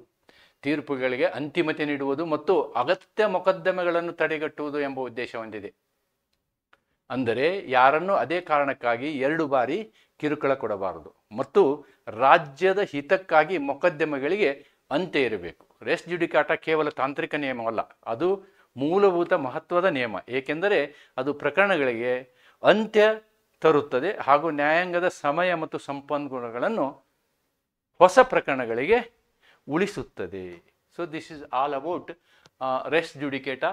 ತೀರ್ಪುಗಳಿಗೆ ಅಂತಿಮತೆ ನೀಡುವುದು ಮತ್ತು ಅಗತ್ಯ ಮೊಕದ್ದಮೆಗಳನ್ನು ತಡೆಗಟ್ಟುವುದು ಎಂಬ ಉದ್ದೇಶ ಹೊಂದಿದೆ. ಅಂದರೆ ಯಾರನ್ನು ಅದೇ ಕಾರಣಕ್ಕಾಗಿ 2 ಬಾರಿ ಕಿರುಕುಳ ಕೊಡಬಾರದು ಮತ್ತು ರಾಜ್ಯದ ಹಿತಕ್ಕಾಗಿ ಮೊಕದ್ದಮೆಗಳಿಗೆ ಅಂತ್ಯ ಇರಬೇಕು. ರೆಸ್ ಜುಡಿಕಾಟ ಕೇವಲ ತಾಂತ್ರಿಕ ನಿಯಮವಲ್ಲ, ಅದು ಮೂಲಭೂತ ಮಹತ್ವದ ನಿಯಮ, ಏಕೆಂದರೆ ಅದು ಪ್ರಕರಣಗಳಿಗೆ ಅಂತ್ಯ ತರುತ್ತದೆ ಹಾಗೂ ನ್ಯಾಯಾಂಗದ ಸಮಯ ಮತ್ತು ಸಂಪನ್ಮೂಲಗಳನ್ನು ಹೊಸ ಪ್ರಕರಣಗಳಿಗೆ ಉಳಿಸುತ್ತದೆ. So this is all about res judicata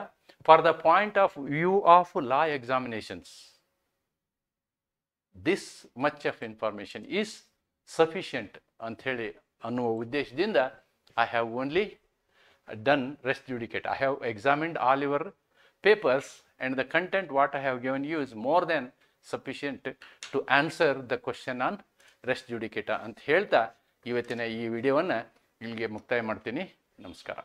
for the point of view of law examinations. This much of information is sufficient ಅಂಥೇಳಿ ಅನ್ನುವ ಉದ್ದೇಶದಿಂದ I have only done res judicata. I have examined all your papers and the content what I have given you is more than sufficient to answer the question on res judicata ಅಂತ ಹೇಳ್ತಾ ಇವತ್ತಿನ ಈ ವಿಡಿಯೋವನ್ನು ಇಲ್ಲಿಗೆ ಮುಕ್ತಾಯ ಮಾಡ್ತೀನಿ. ನಮಸ್ಕಾರ.